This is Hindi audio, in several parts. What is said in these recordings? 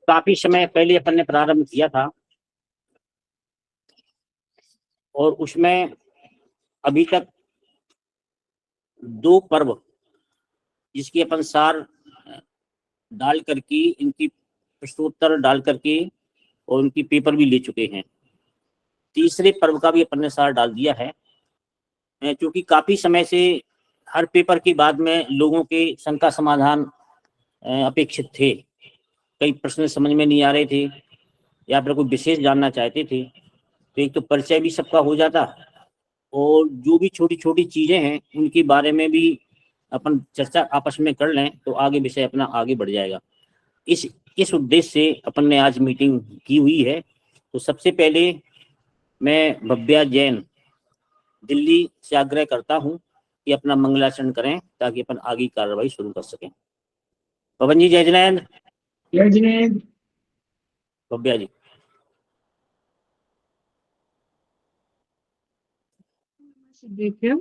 काफी समय पहले अपन ने प्रारंभ किया था और उसमें अभी तक 2 पर्व जिसकी अपन सार डाल करके, इनकी प्रश्नोत्तर डाल करके और उनकी पेपर भी ले चुके हैं। तीसरे पर्व का भी अपन ने सार डाल दिया है, क्योंकि काफी समय से हर पेपर के बाद में लोगों के शंका समाधान अपेक्षित थे। कई प्रश्न समझ में नहीं आ रहे थे या फिर कोई विशेष जानना चाहते थे, तो एक तो परिचय भी सबका हो जाता और जो भी छोटी छोटी चीजें हैं उनके बारे में भी अपन चर्चा आपस में कर लें तो आगे विषय अपना आगे बढ़ जाएगा। इस उद्देश्य से अपन ने आज मीटिंग की हुई है। तो सबसे पहले मैं भव्या जैन दिल्ली से आग्रह करता हूं कि अपना मंगलाचरण करें ताकि अपन आगे कार्रवाई शुरू कर सकें। पवन जी जय जिनेंद्र। जय जिनेंद्र। भव्या जी। देखिए,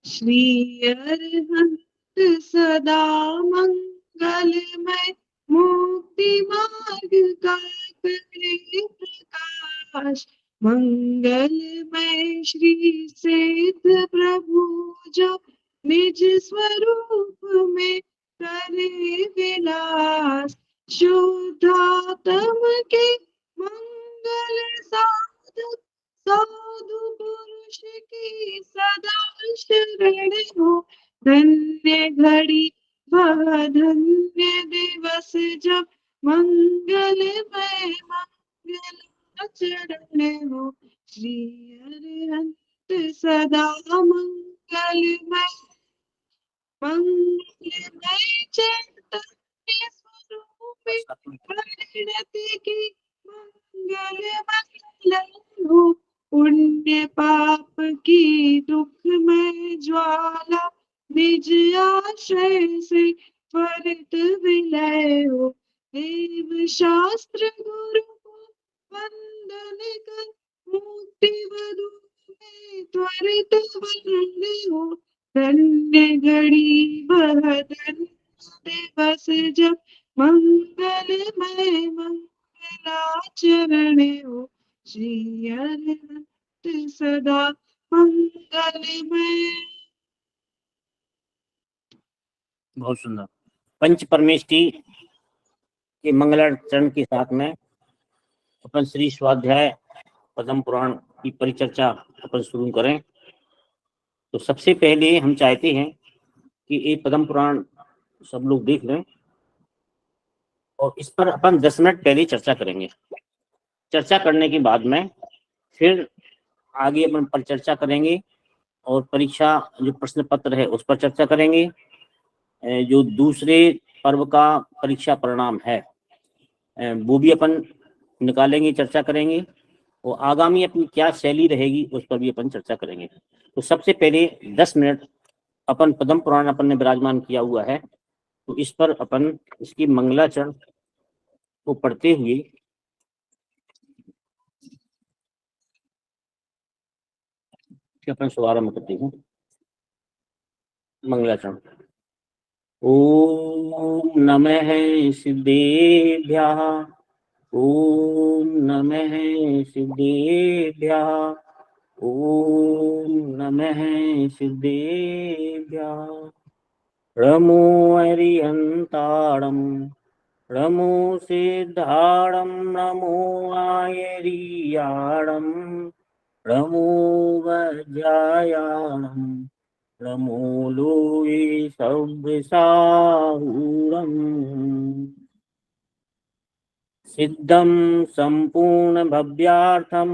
श्री अरहंत सदा मंगलमय, मुक्ति मार्ग का करे प्रकाश, मंगलमय श्री सिद्ध प्रभु जो निज स्वरूप में करे विलास, शुद्धात्म के मंगल साधक साधु पुरुष की सदा शरण हो, धन्य घड़ी वह धन्य दिवस जब मंगलमय मंगलाचरण हो, श्री अरहंत सदा मंगलमय, मंगलमय चैतन्य स्वरूप परिणति की मंगलमय हो, पुण्य पाप की दुखमय ज्वाला निज आश्रय से त्वरित विलय हो, देव शास्त्र गुरु को वंदन कर मुक्ति वधु में त्वरित वरण हो, धन्य घड़ी वह धन्य दिवस जब मंगलमय मंगलाचरण हो, श्री अरहंत सदा मंगलमय। बहुत सुंदर। पंच परमेष्टि के मंगलाचरण के साथ में अपन श्री स्वाध्याय पद्म पुराण की परिचर्चा अपन शुरू करें। तो सबसे पहले हम चाहते हैं कि ये पद्म पुराण सब लोग देख लें और इस पर अपन 10 मिनट पहले चर्चा करेंगे। चर्चा करने के बाद में फिर आगे अपन पर चर्चा करेंगे और परीक्षा जो प्रश्न पत्र है उस पर चर्चा करेंगे। जो दूसरे पर्व का परीक्षा परिणाम है वो भी अपन निकालेंगे, चर्चा करेंगे और आगामी अपनी क्या शैली रहेगी उस पर भी अपन चर्चा करेंगे। तो सबसे पहले 10 मिनट अपन पद्म पुराण अपन ने विराजमान किया हुआ है, तो इस पर अपन इसकी मंगलाचरण को पढ़ते हुए अपन शुभारंभ करते हैं। मंगलाचरण। ओम नमः सिद्धेभ्यः, ओम नमः सिद्धेभ्यः, ओम नमः सिद्धेभ्यः। नमो अरिहंताणं, नमो सिद्धाणं, नमो आयरियाणं, नमो वज्रायाणं, नमो लोये सव्यसाहूरम्। सिद्धं संपूर्ण भव्यार्थं,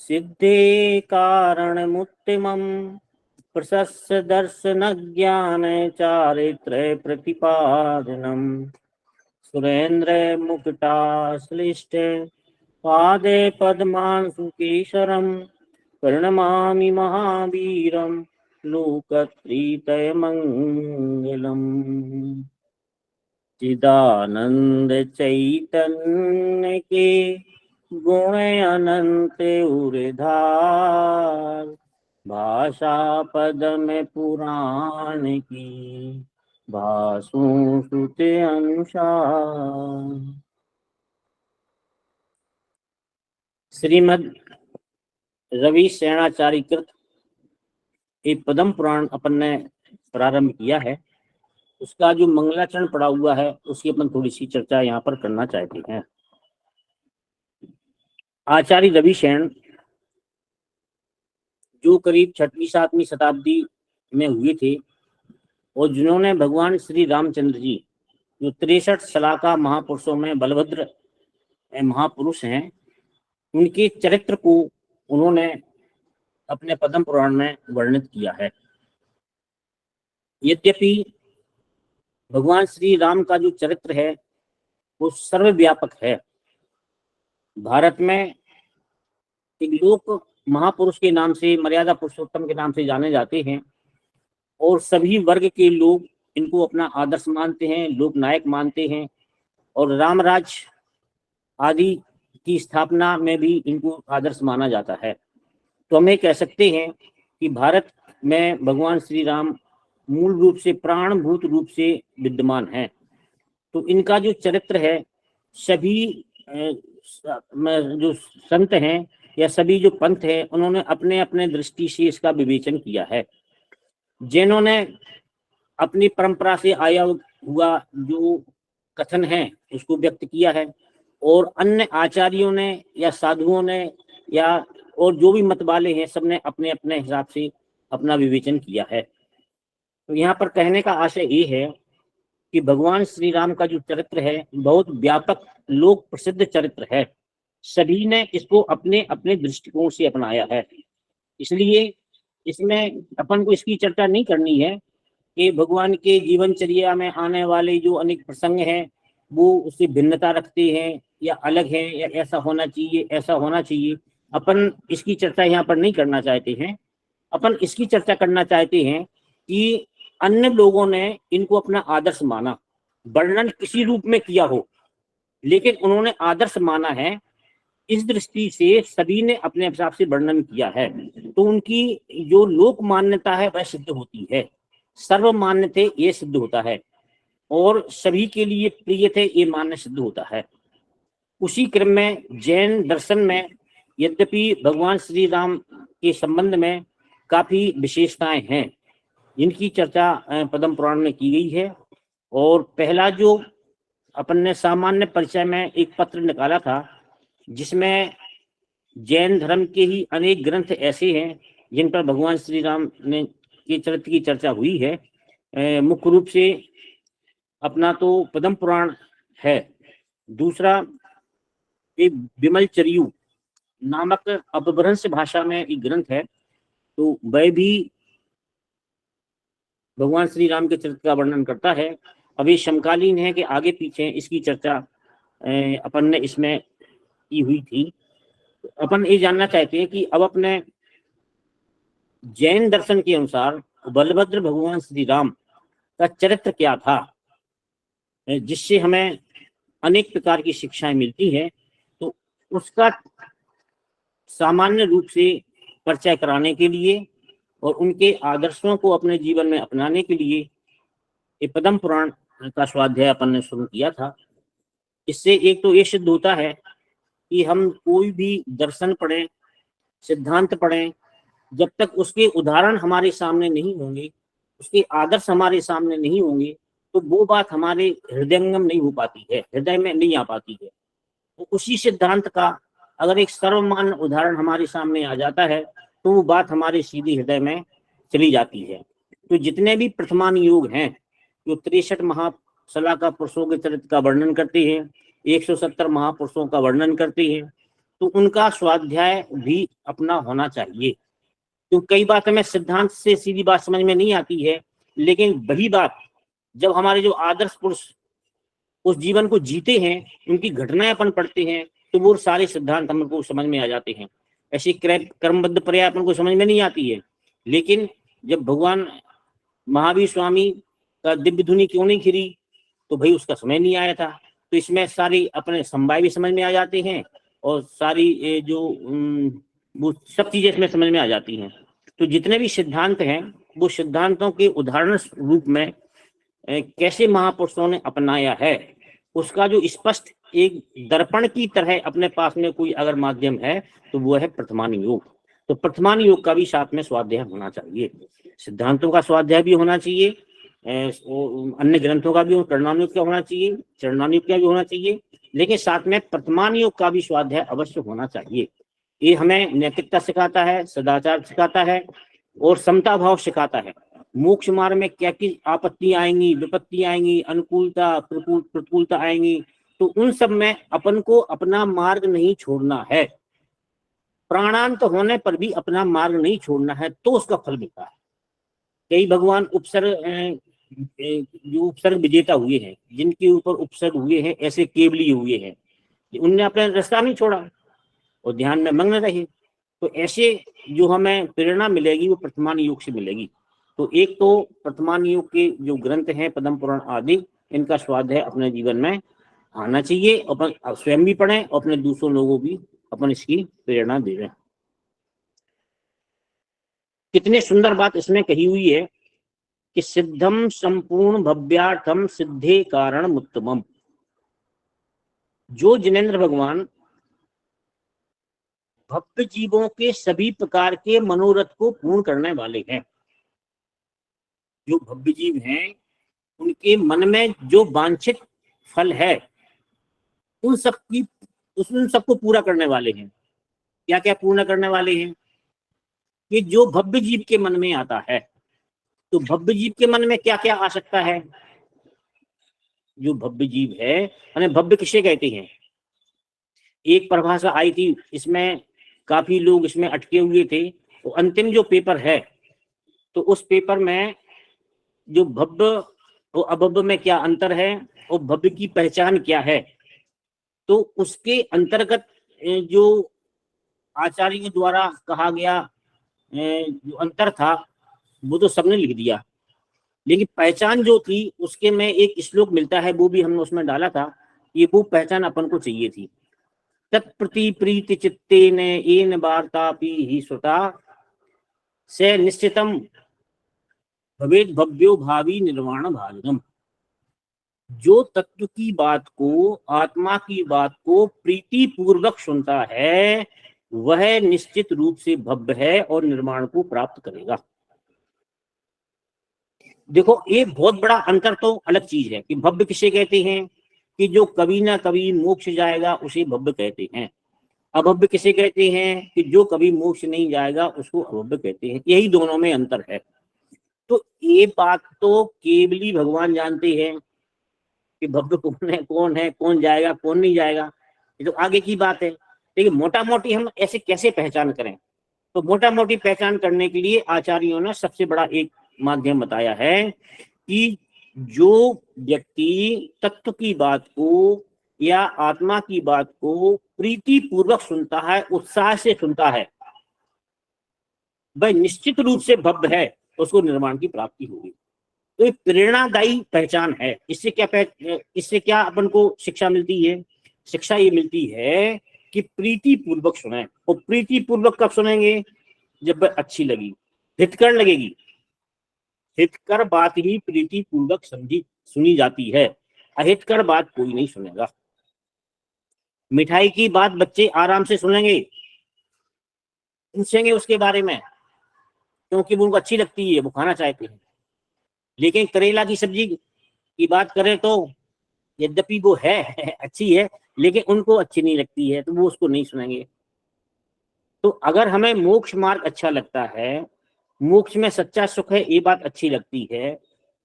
सिद्धे कारणमुत्तमम्, प्रशस्य दर्शन ज्ञान चारित्र प्रतिपादनम्, सुरेंद्र मुकुटाश्लिष्ट पादे पद्मांशुकेशरम्, प्रणमामि महावीरं लोकत्रितयमङ्गलम्। चिदानंद चैतन्य के गुण अनंत उर्धार, भाषा पद में पुराण की भासु सुते अनुसार। श्रीमद रवि सेनाचार्य कृत एक पद्म पुराण अपन ने प्रारंभ किया है, उसका जो मंगलाचरण पड़ा हुआ है उसकी अपन थोड़ी सी चर्चा यहाँ पर करना चाहते हैं। आचार्य रवि सेन जो करीब 6वीं-7वीं शताब्दी में हुए थे और जिन्होंने भगवान श्री रामचंद्र जी जो 63 शलाका महापुरुषों में बलभद्र महापुरुष हैं, उनके चरित्र को उन्होंने अपने पद्म पुराण में वर्णित किया है। यद्यपि भगवान श्री राम का जो चरित्र है वो सर्वव्यापक है। भारत में एक लोक महापुरुष के नाम से, मर्यादा पुरुषोत्तम के नाम से जाने जाते हैं और सभी वर्ग के लोग इनको अपना आदर्श मानते हैं, लोक नायक मानते हैं और रामराज आदि की स्थापना में भी इनको आदर्श माना जाता है। तो हम ये कह सकते हैं कि भारत में भगवान श्री राम मूल रूप से प्राणभूत रूप से विद्यमान हैं। तो इनका जो चरित्र है, सभी जो संत हैं या सभी जो पंथ है, उन्होंने अपने अपने दृष्टि से इसका विवेचन किया है। जिन्होंने अपनी परंपरा से आया हुआ जो कथन है उसको व्यक्त किया है और अन्य आचार्यों ने या साधुओं ने या और जो भी मत वाले हैं, सबने अपने अपने हिसाब से अपना विवेचन किया है। तो यहाँ पर कहने का आशय ये है कि भगवान श्री राम का जो चरित्र है बहुत व्यापक लोक प्रसिद्ध चरित्र है। सभी ने इसको अपने अपने दृष्टिकोण से अपनाया है। इसलिए इसमें अपन को इसकी चर्चा नहीं करनी है कि भगवान के जीवनचर्या में आने वाले जो अनेक प्रसंग हैं वो उससे भिन्नता रखते हैं या अलग है या ऐसा होना चाहिए, ऐसा होना चाहिए। अपन इसकी चर्चा यहाँ पर नहीं करना चाहते हैं। अपन इसकी चर्चा करना चाहते हैं कि अन्य लोगों ने इनको अपना आदर्श माना, वर्णन किसी रूप में किया हो, लेकिन उन्होंने आदर्श माना है। इस दृष्टि से सभी ने अपने हिसाब से वर्णन किया है, तो उनकी जो लोक मान्यता है वह सिद्ध होती है, सर्व मान्य थे ये सिद्ध होता है और सभी के लिए प्रिय थे ये मान्य सिद्ध होता है। उसी क्रम में जैन दर्शन में यद्यपि भगवान श्री राम के संबंध में काफी विशेषताएं हैं, जिनकी चर्चा पद्म पुराण में की गई है। और पहला जो अपन ने सामान्य परिचय में एक पत्र निकाला था जिसमें जैन धर्म के ही अनेक ग्रंथ ऐसे हैं जिन पर भगवान श्री राम ने के चरित्र की चर्चा हुई है। मुख्य रूप से अपना तो पद्म पुराण है, दूसरा एक विमल चरियु नामक अपभ्रंश भाषा में एक ग्रंथ है, तो वह भी भगवान श्री राम के चरित्र का वर्णन करता है। अभी समकालीन है कि आगे पीछे इसकी चर्चा अपन ने इसमें की हुई थी। अपन ये जानना चाहते हैं कि अब अपने जैन दर्शन के अनुसार बलभद्र भगवान श्री राम का चरित्र क्या था, जिससे हमें अनेक प्रकार की शिक्षाएं मिलती हैं। तो उसका सामान्य रूप से परिचय कराने के लिए और उनके आदर्शों को अपने जीवन में अपनाने के लिए ये पद्म पुराण का स्वाध्याय अपन ने शुरू किया था। इससे एक तो ये सिद्ध होता है कि हम कोई भी दर्शन पढ़ें, सिद्धांत पढ़ें, जब तक उसके उदाहरण हमारे सामने नहीं होंगे, उसके आदर्श हमारे सामने नहीं होंगे, तो वो बात हमारे हृदयंगम नहीं हो पाती है, हृदय में नहीं आ पाती है। तो उसी सिद्धांत का अगर एक सर्वमान्य उदाहरण हमारे सामने आ जाता है तो वो बात हमारे सीधे हृदय में चली जाती है। तो जितने भी प्रथमान योग हैं जो 63 महाशलाका पुरुषों के चरित्र का वर्णन करते हैं, 170 महापुरुषों का वर्णन करते हैं, तो उनका स्वाध्याय भी अपना होना चाहिए। तो कई बात हमें सिद्धांत से सीधी बात समझ में नहीं आती है, लेकिन वही बात जब हमारे जो आदर्श पुरुष उस जीवन को जीते हैं, उनकी घटनाएं अपन पढ़ते हैं, तो वो सारे सिद्धांत हमको समझ में आ जाते हैं। ऐसी क्रमबद्ध पर्याय अपन को समझ में नहीं आती है, लेकिन जब भगवान महावीर स्वामी का दिव्य धुनी क्यों नहीं खिरी, तो भाई उसका समय नहीं आया था। तो इसमें सारी अपने समवाय भी समझ में आ जाते हैं और सारी जो वो सब चीजें इसमें समझ में आ जाती हैं। तो जितने भी सिद्धांत हैं वो सिद्धांतों के उदाहरण रूप में कैसे महापुरुषों ने अपनाया है, उसका जो स्पष्ट एक दर्पण की तरह अपने पास में कोई अगर माध्यम है तो वो है प्रथमान योग। तो प्रथमान योग का भी साथ में स्वाध्याय होना चाहिए, सिद्धांतों का स्वाध्याय भी होना चाहिए, अन्य ग्रंथों का भी, प्रणानुयोग का होना चाहिए, चरणानुयोग का भी होना चाहिए, लेकिन साथ में प्रथमान योग का भी स्वाध्याय अवश्य होना चाहिए। ये हमें नैतिकता सिखाता है, सदाचार सिखाता है और समता भाव सिखाता है। मोक्ष मार्ग में क्या की आपत्ति आएंगी, विपत्ति आएंगी, अनुकूलता प्रतिकूलता आएंगी, तो उन सब में अपन को अपना मार्ग नहीं छोड़ना है, प्राणांत होने पर भी अपना मार्ग नहीं छोड़ना है, तो उसका फल मिलता है। कई भगवान उपसर्ग जो उपसर्ग विजेता हुए हैं, जिनके ऊपर उपसर्ग हुए हैं, ऐसे केवली हुए हैं, उनने अपना रास्ता नहीं छोड़ा और ध्यान में मग्न रहे। तो ऐसे जो हमें प्रेरणा मिलेगी वो प्रथमान योग से मिलेगी। तो एक तो प्रथमान योग के जो ग्रंथ हैं, पद्म पुराण आदि, इनका स्वाध्याय अपने जीवन में आना चाहिए, अपन स्वयं भी पढ़ें और अपने दूसरों लोगों भी अपन इसकी प्रेरणा दे रहे हैं। कितने सुंदर बात इसमें कही हुई है कि सिद्धम संपूर्ण भव्यार्थम सिद्धे कारण उत्तमम। जो जिनेंद्र भगवान भक्त जीवों के सभी प्रकार के मनोरथ को पूर्ण करने वाले हैं, जो भव्य जीव हैं उनके मन में जो वांछित फल है उन सबको पूरा करने वाले हैं। क्या क्या पूर्ण करने वाले हैं? कि जो भव्य जीव के मन में आता है, तो भव्य जीव के मन में क्या क्या आ सकता है? जो भव्य जीव है, यानी भव्य किसे कहते हैं? एक परिभाषा आई थी, इसमें काफी लोग इसमें अटके हुए थे, तो अंतिम जो पेपर है, तो उस पेपर में जो भव्य और अभव्य में क्या अंतर है और भव्य की पहचान क्या है, तो उसके अंतर्गत जो आचार्य द्वारा कहा गया जो अंतर था वो तो सबने लिख दिया, लेकिन पहचान जो थी उसके में एक श्लोक मिलता है, वो भी हमने उसमें डाला था। ये वो पहचान अपन को चाहिए थी। तत्प्रति प्रीति चित्तेन येन वार्तापि हि श्रुता से निश्चितम भवेद भव्यो भावी निर्वाण भाजनम। जो तत्व की बात को, आत्मा की बात को प्रीति पूर्वक सुनता है, वह निश्चित रूप से भव्य है और निर्माण को प्राप्त करेगा। देखो, एक बहुत बड़ा अंतर तो अलग चीज है कि भव्य किसे कहते हैं, कि जो कभी ना कभी मोक्ष जाएगा उसे भव्य कहते हैं। अभव्य किसे कहते हैं, कि जो कभी मोक्ष नहीं जाएगा उसको अभव्य कहते हैं। यही दोनों में अंतर है। तो ये बात तो केवली भगवान जानते हैं कि भव्य कौन है, कौन जाएगा, कौन नहीं जाएगा, ये तो आगे की बात है। लेकिन मोटा मोटी हम ऐसे कैसे पहचान करें? तो मोटा मोटी पहचान करने के लिए आचार्यों ने सबसे बड़ा एक माध्यम बताया है कि जो व्यक्ति तत्व की बात को या आत्मा की बात को प्रीति पूर्वक सुनता है, उत्साह से सुनता है, वह निश्चित रूप से भव्य है, उसको निर्माण की प्राप्ति होगी। तो एक प्रेरणादायी पहचान है। इससे क्या अपन को शिक्षा मिलती है? शिक्षा ये मिलती है कि प्रीति पूर्वक सुने। और प्रीति पूर्वक कब सुनेंगे? जब वह अच्छी लगी, हितकर लगेगी। हितकर बात ही प्रीति पूर्वक सुनी जाती है, अहितकर बात कोई नहीं सुनेगा। मिठाई की बात बच्चे आराम से सुनेंगे, पूछेंगे उसके बारे में, क्योंकि वो उनको अच्छी लगती है, वो खाना चाहते हैं। लेकिन करेला की सब्जी की बात करें तो यद्यपि वो है अच्छी है, लेकिन उनको अच्छी नहीं लगती है, तो वो उसको नहीं सुनेंगे। तो अगर हमें मोक्ष मार्ग अच्छा लगता है, मोक्ष में सच्चा सुख है, ये बात अच्छी लगती है,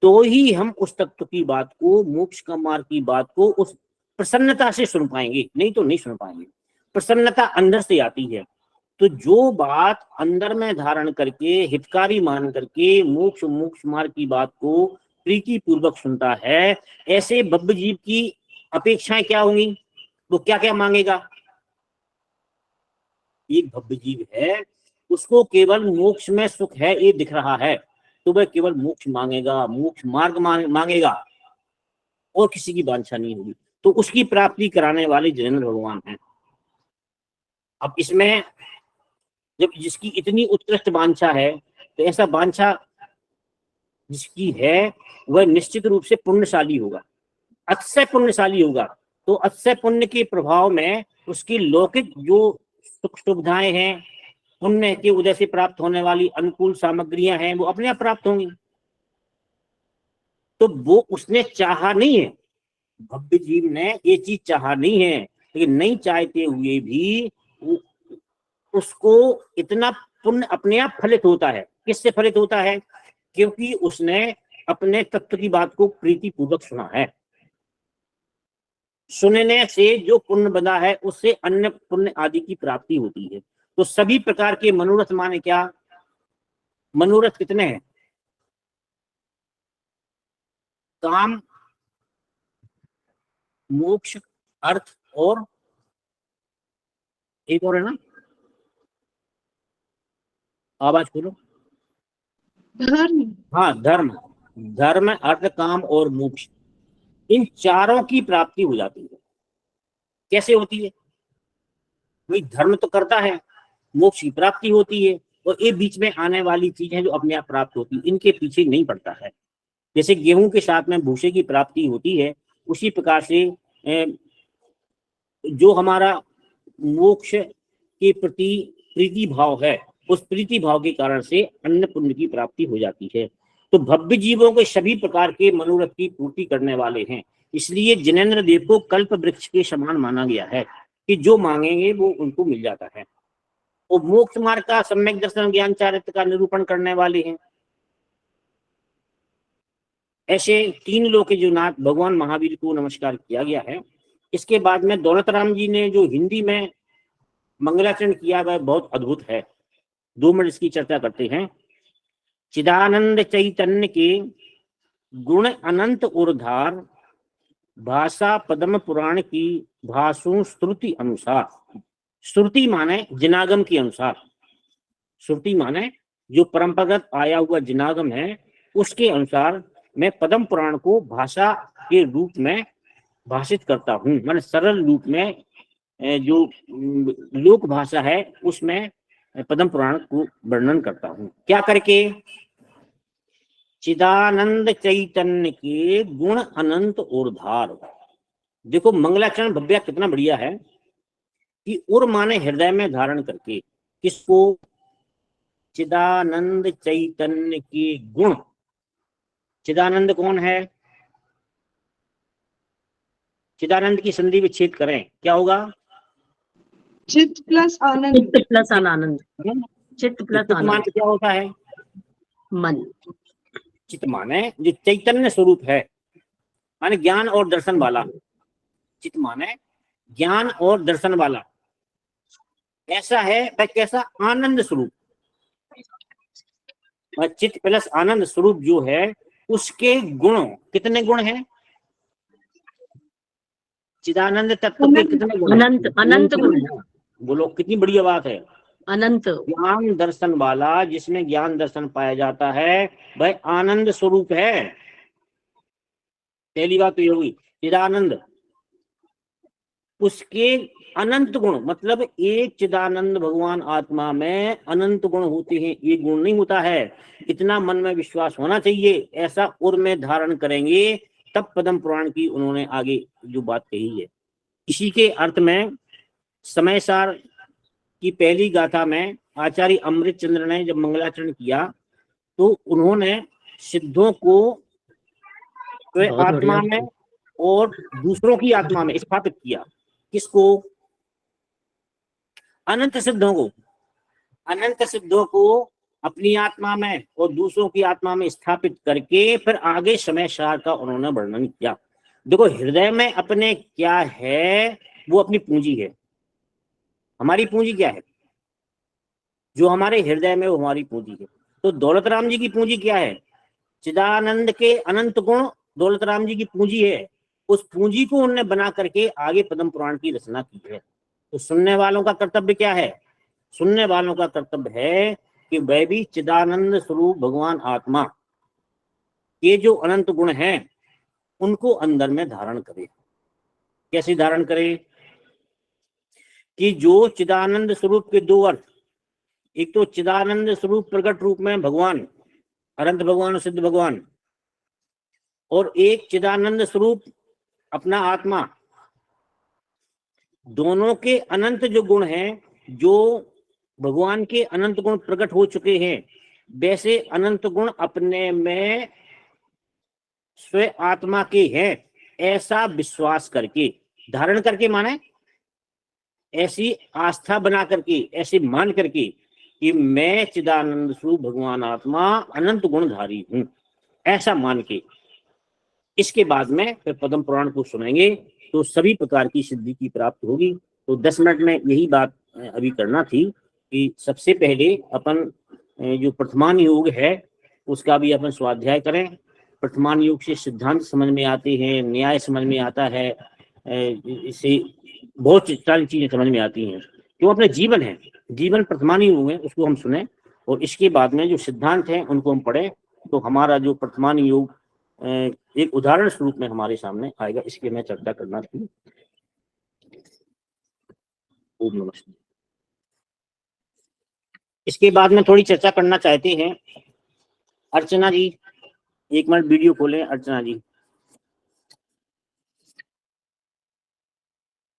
तो ही हम उस तत्व की बात को, मोक्ष का मार्ग की बात को उस प्रसन्नता से सुन पाएंगे, नहीं तो नहीं सुन पाएंगे। प्रसन्नता अंदर से आती है। तो जो बात अंदर में धारण करके, हितकारी मान करके मोक्ष मार्ग की बात को प्रीति पूर्वक सुनता है, ऐसे भव्य जीव की अपेक्षाएं क्या होंगी? वो क्या क्या मांगेगा? एक भव्य जीव है, उसको केवल मोक्ष में सुख है ये दिख रहा है, तो वह केवल मोक्ष मांगेगा, मोक्ष मार्ग मांगेगा, और किसी की वांछा नहीं होगी। तो उसकी प्राप्ति कराने वाले जिनेंद्र भगवान हैं। अब इसमें जब जिसकी इतनी उत्कृष्ट वांछा है, तो ऐसा वांछा जिसकी है वह निश्चित रूप से पुण्यशाली होगा, अतिशय पुण्यशाली होगा। तो अतिशय पुण्य के प्रभाव में उसकी लौकिक जो सुख सुविधाएं हैं, पुण्य के उदय से प्राप्त होने वाली अनुकूल सामग्रियां हैं, वो अपने आप प्राप्त होंगी। तो वो उसने चाहा नहीं है, भव्य जीव ने ये चीज चाहा नहीं है, लेकिन नहीं चाहते हुए भी उसको इतना पुण्य अपने आप फलित होता है। किससे फलित होता है? क्योंकि उसने अपने तत्व की बात को प्रीति पूर्वक सुना है। सुनने से जो पुण्य बना है उससे अन्य पुण्य आदि की प्राप्ति होती है। तो सभी प्रकार के मनोरथ माने क्या? मनोरथ कितने हैं? काम, मोक्ष, अर्थ और एक और है ना, आवाज खोलो। धर्म। हाँ, धर्म। धर्म, अर्थ, काम और मोक्ष, इन चारों की प्राप्ति हो जाती है। कैसे होती है? भाई धर्म तो करता है, मोक्ष की प्राप्ति होती है, और ये बीच में आने वाली चीजें जो अपने आप प्राप्त होती है, इनके पीछे नहीं पड़ता है। जैसे गेहूं के साथ में भूसे की प्राप्ति होती है, उसी प्रकार से जो हमारा मोक्ष के प्रति प्रीति भाव है, उस प्रीति भाव के कारण से अन्न पुण्य की प्राप्ति हो जाती है। तो भव्य जीवों के सभी प्रकार के मनोरथ की पूर्ति करने वाले हैं। इसलिए जिनेंद्र देव को कल्प वृक्ष के समान माना गया है कि जो मांगेंगे वो उनको मिल जाता है। और मोक्ष मार्ग का सम्यक दर्शन ज्ञान चारित्र का निरूपण करने वाले हैं। ऐसे 3 लोक जो नाथ भगवान महावीर को नमस्कार किया गया है। इसके बाद में दौलत राम जी ने जो हिंदी में मंगलाचरण किया वह बहुत अद्भुत है। 2 मिनट इसकी चर्चा करते हैं। चिदानंद चैतन्य के गुण अनंत उर्धार, भाषा पद्म पुराण की भाषु श्रुति अनुसार। श्रुति माने जिनागम के अनुसार, श्रुति माने जो परंपरागत आया हुआ जिनागम है उसके अनुसार मैं पद्म पुराण को भाषा के रूप में भाषित करता हूँ। मैंने सरल रूप में जो लोक भाषा है उसमें पद्म पुराण को वर्णन करता हूँ। क्या करके? चिदानंद चैतन्य के गुण अनंत उर्धार। देखो मंगलाचरण भव्या कितना बढ़िया है कि उर माने हृदय में धारण करके। किसको? चिदानंद चैतन्य के गुण। चिदानंद कौन है? चिदानंद की संधि विच्छेद करें, क्या होगा? चित्त प्लस आनंद। चित्त प्लस आनंद। चित्त प्लस चित्त माने आनंद। क्या होता है? मन। चित्त माने जो चैतन्य स्वरूप है, माने ज्ञान और दर्शन वाला। चित्त माने ज्ञान और दर्शन वाला। ऐसा है वह कैसा? आनंद स्वरूप। चित्त प्लस आनंद स्वरूप जो है उसके गुण, कितने गुण हैं? चिदानंद तत्व के कितने गुण? अनंत। अनंत गुण। बोलो, कितनी बढ़िया बात है। अनंत। ज्ञान दर्शन वाला, जिसमें ज्ञान दर्शन पाया जाता है वह आनंद स्वरूप है। पहली बात तो ये हुई चिदानंद। उसके अनंत गुण, मतलब एक चिदानंद भगवान आत्मा में अनंत गुण होते हैं, ये गुण नहीं होता है। इतना मन में विश्वास होना चाहिए। ऐसा उर में धारण करेंगे तब पद्म पुराण की उन्होंने आगे जो बात कही है। इसी के अर्थ में समय सार की पहली गाथा में आचार्य अमृत चंद्र ने जब मंगलाचरण किया तो उन्होंने सिद्धों को आत्मा में और दूसरों की आत्मा में स्थापित किया। किसको? अनंत सिद्धों को। अनंत सिद्धों को अपनी आत्मा में और दूसरों की आत्मा में स्थापित करके फिर आगे समय सार का उन्होंने वर्णन किया। देखो हृदय में अपने क्या है, वो अपनी पूंजी है। हमारी पूंजी क्या है? जो हमारे हृदय में वो हमारी पूंजी है। तो दौलत राम जी की पूंजी क्या है? चिदानंद के अनंत गुण दौलत राम जी की पूंजी है। उस पूंजी को उन्होंने बना करके आगे पद्म पुराण की रचना की है। तो सुनने वालों का कर्तव्य क्या है? सुनने वालों का कर्तव्य है कि वह भी चिदानंद स्वरूप भगवान आत्मा के जो अनंत गुण हैं उनको अंदर में धारण करे। कैसे धारण करे? कि जो चिदानंद स्वरूप के 2 अर्थ, एक तो चिदानंद स्वरूप प्रकट रूप में भगवान अनंत भगवान और सिद्ध भगवान, और एक चिदानंद स्वरूप अपना आत्मा, दोनों के अनंत जो गुण हैं, जो भगवान के अनंत गुण प्रकट हो चुके हैं, वैसे अनंत गुण अपने में स्वयं आत्मा के हैं, ऐसा विश्वास करके, धारण करके माने ऐसी आस्था बना करके, ऐसे मान करके कि मैं चिदानंद स्वरूप भगवान आत्मा अनंत गुणधारी हूं, ऐसा मान के इसके बाद में फिर पद्म पुराण को सुनेंगे तो सभी प्रकार की सिद्धि की प्राप्ति होगी। तो 10 मिनट में यही बात अभी करना थी कि सबसे पहले अपन जो प्रथमान योग है उसका भी अपन स्वाध्याय करें। प्रथमान योग से सिद्धांत समझ में आते हैं, न्याय समझ में आता है, इससे बहुत सारी चीजें समझ में आती हैं। जो अपने जीवन है, जीवन प्रथमान योग है, उसको हम सुने और इसके बाद में जो सिद्धांत हैं उनको हम पढ़ें, तो हमारा जो प्रथमान योग एक उदाहरण स्वरूप में हमारे सामने आएगा। इसकी मैं चर्चा करना थी। ओम नमः शिवाय। इसके बाद में थोड़ी चर्चा करना चाहते हैं। अर्चना जी, एक मिनट वीडियो खोलें। अर्चना जी,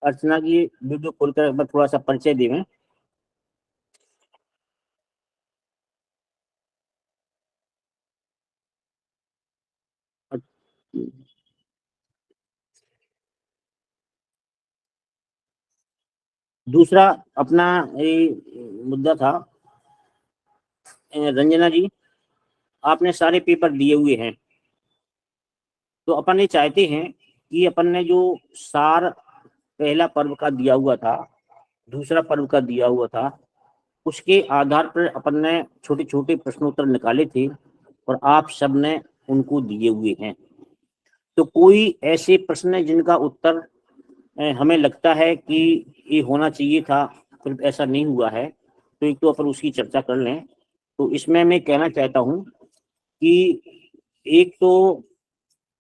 अर्चना जी वीडियो खोलकर मैं थोड़ा सा परिचय देवें। दूसरा अपना ये मुद्दा था, रंजना जी आपने सारे पेपर दिए हुए हैं, तो अपन ये चाहते हैं कि अपन ने जो सार पहला पर्व का दिया हुआ था, दूसरा पर्व का दिया हुआ था, उसके आधार पर अपन ने छोटे छोटे प्रश्नोत्तर निकाले थे और आप सब ने उनको दिए हुए हैं। तो कोई ऐसे प्रश्न है जिनका उत्तर हमें लगता है कि ये होना चाहिए था फिर ऐसा नहीं हुआ है, तो एक तो अपन उसकी चर्चा कर लें। तो इसमें मैं कहना चाहता हूं कि एक तो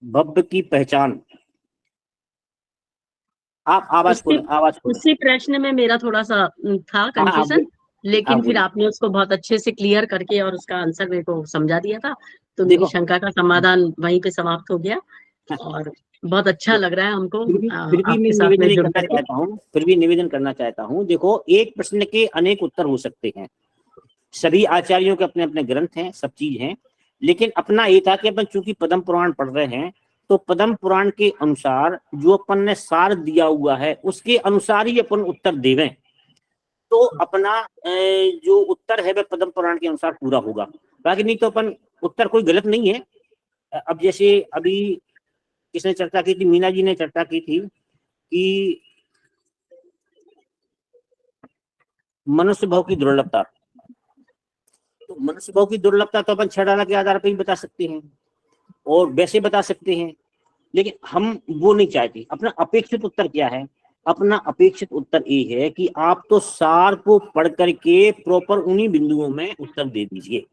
भव्य की पहचान, आप आवाज खोलें, आवाज खोलें। उसी प्रश्न में मेरा थोड़ा सा था कंफ्यूजन, लेकिन फिर आपने उसको बहुत अच्छे से क्लियर करके और उसका आंसर मेरे को समझा दिया था, तो मेरी शंका का समाधान वहीं पे समाप्त हो गया और बहुत अच्छा लग रहा है हमको फिर भी आपके मैं साथ में जुड़ निवेदन करना करके। चाहता हूँ, फिर भी निवेदन करना चाहता हूँ। देखो, एक प्रश्न के अनेक उत्तर हो सकते हैं, सभी आचार्यों के अपने अपने ग्रंथ हैं, सब चीज हैं, लेकिन अपना ये था कि अपन चूंकि पद्म पुराण पढ़ रहे हैं, तो पद्म पुराण के अनुसार जो अपन ने सार दिया हुआ है उसके अनुसार ही अपन उत्तर देवें, तो अपना जो उत्तर है वह पद्म पुराण के अनुसार पूरा होगा। बाकी नहीं तो अपन उत्तर कोई गलत नहीं है। अब जैसे अभी किसने चर्चा की थी, मीना जी ने चर्चा की थी कि मनुष्य भाव की दुर्लभता, तो मनुष्य भाव की दुर्लभता तो अपन 6 डाला के आधार पर ही बता सकते हैं और वैसे बता सकते हैं, लेकिन हम वो नहीं चाहते। अपना अपेक्षित उत्तर क्या है? अपना अपेक्षित उत्तर ये है कि आप तो सार को पढ़ करके प्रॉपर उन्हीं बिंदुओं में उत्तर दे दीजिए।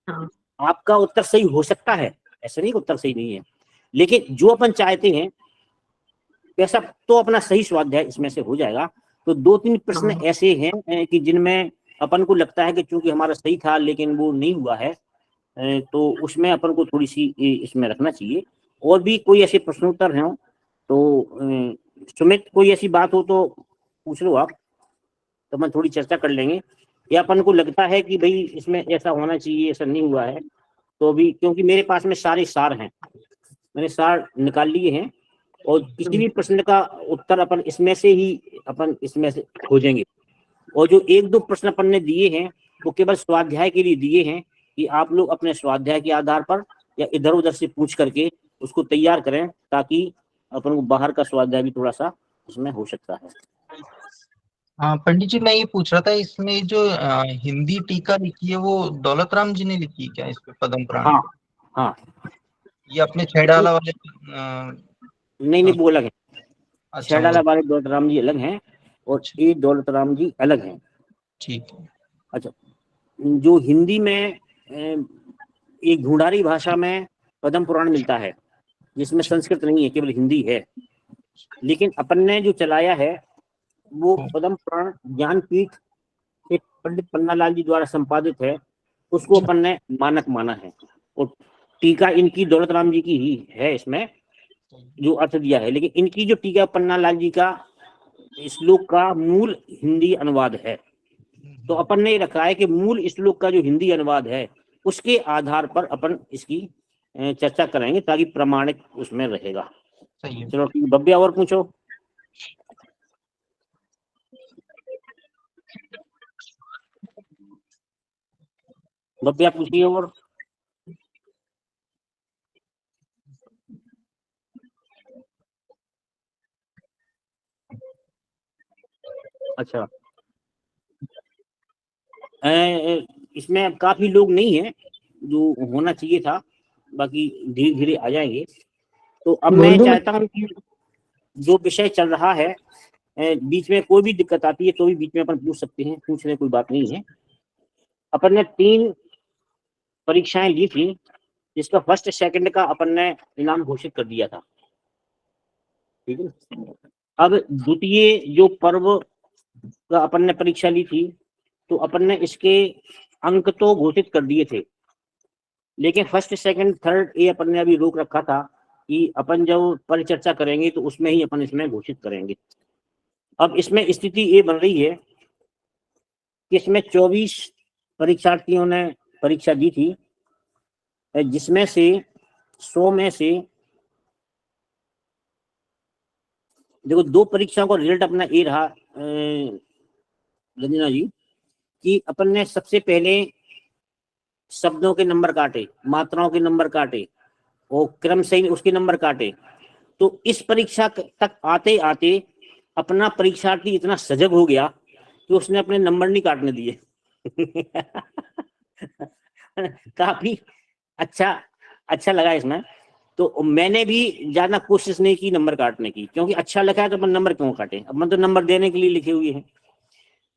हाँ। आपका उत्तर सही हो सकता है, ऐसा नहीं कि उत्तर सही नहीं है, लेकिन जो अपन चाहते हैं वैसा तो अपना सही स्वाध्याय इसमें से हो जाएगा। तो 2-3 प्रश्न ऐसे हैं कि जिनमें अपन को लगता है कि चूंकि हमारा सही था लेकिन वो नहीं हुआ है, तो उसमें अपन को थोड़ी सी इसमें रखना चाहिए। और भी कोई ऐसे प्रश्नोत्तर हैं तो सुमित, कोई ऐसी बात हो तो पूछ लो आप, तो मैं थोड़ी चर्चा कर लेंगे। या अपन को लगता है कि भाई इसमें ऐसा होना चाहिए, ऐसा नहीं हुआ है, तो अभी क्योंकि मेरे पास में सारे सार हैं, मैंने सार निकाल लिए हैं और किसी भी प्रश्न का उत्तर अपन इसमें से खोजेंगे। और जो 1-2 प्रश्न अपन ने दिए हैं वो केवल स्वाध्याय के लिए दिए हैं कि आप लोग अपने स्वाध्याय के आधार पर या इधर उधर से पूछ करके उसको तैयार करें, ताकि अपन को बाहर का स्वाध्याय भी थोड़ा सा उसमें हो सकता है। हाँ पंडित जी, मैं ये पूछ रहा था, इसमें जो हिंदी टीका लिखी है वो दौलत राम जी ने लिखी है क्या इस पे पद्म पुराण? हाँ हाँ, ये अपने 6 डाला वाले नहीं वो अलग है। अच्छा, 6 डाला वाले दौलत राम जी अलग हैं और ये दौलत राम जी अलग हैं। ठीक है। अच्छा, जो हिंदी में एक ढूंढारी भाषा में पद्म पुराण मिलता है, जिसमें संस्कृत नहीं है, केवल हिंदी है, लेकिन अपन ने जो चलाया है वो पद्म पुराण ज्ञानपीठ एक पंडित पन्नालाल जी द्वारा संपादित है, उसको अपन ने मानक माना है। और टीका इनकी दौलत राम जी की ही है इसमें जो अर्थ दिया है, लेकिन इनकी जो टीका पन्ना लाल जी का श्लोक का मूल हिंदी अनुवाद है। तो अपन ने रखा है कि मूल श्लोक का जो हिंदी अनुवाद है उसके आधार पर अपन इसकी चर्चा करेंगे ताकि प्रमाणिक उसमें रहेगा। सही है। चलो ठीक, भव्या और पूछो। भव्या पूछिए और। अच्छा, इसमें अब काफी लोग नहीं है जो होना चाहिए था, बाकी धीरे धीरे आ जाएंगे। तो अब मैं चाहता हूँ कि जो विषय चल रहा है बीच में कोई भी दिक्कत आती है तो भी बीच में अपन पूछ सकते हैं, पूछने कोई बात नहीं है। अपन ने 3 परीक्षाएं ली थी जिसका फर्स्ट सेकंड का अपन ने इनाम घोषित कर दिया था, ठीक है। अब द्वितीय जो पर्व का अपन ने परीक्षा ली थी तो अपन ने इसके अंक तो घोषित कर दिए थे, लेकिन फर्स्ट सेकंड थर्ड ये अपन ने अभी रोक रखा था कि अपन जब परिचर्चा करेंगे तो उसमें ही अपन इसमें घोषित करेंगे। अब इसमें स्थिति ये बन रही है कि इसमें 24 परीक्षार्थियों ने परीक्षा दी थी, जिसमें से 100 में से देखो 2 परीक्षाओं का रिजल्ट अपना ये रहा रंजना जी कि अपन ने सबसे पहले शब्दों के नंबर काटे, मात्राओं के नंबर काटे और क्रम से उसके नंबर काटे। तो इस परीक्षा तक आते आते अपना परीक्षार्थी इतना सजग हो गया कि उसने अपने नंबर नहीं काटने दिए। काफी अच्छा लगा इसमें। तो मैंने भी ज्यादा कोशिश नहीं की नंबर काटने की, क्योंकि अच्छा लगा है तो अपन नंबर क्यों काटे, अपन तो नंबर देने के लिए लिखे हुए हैं।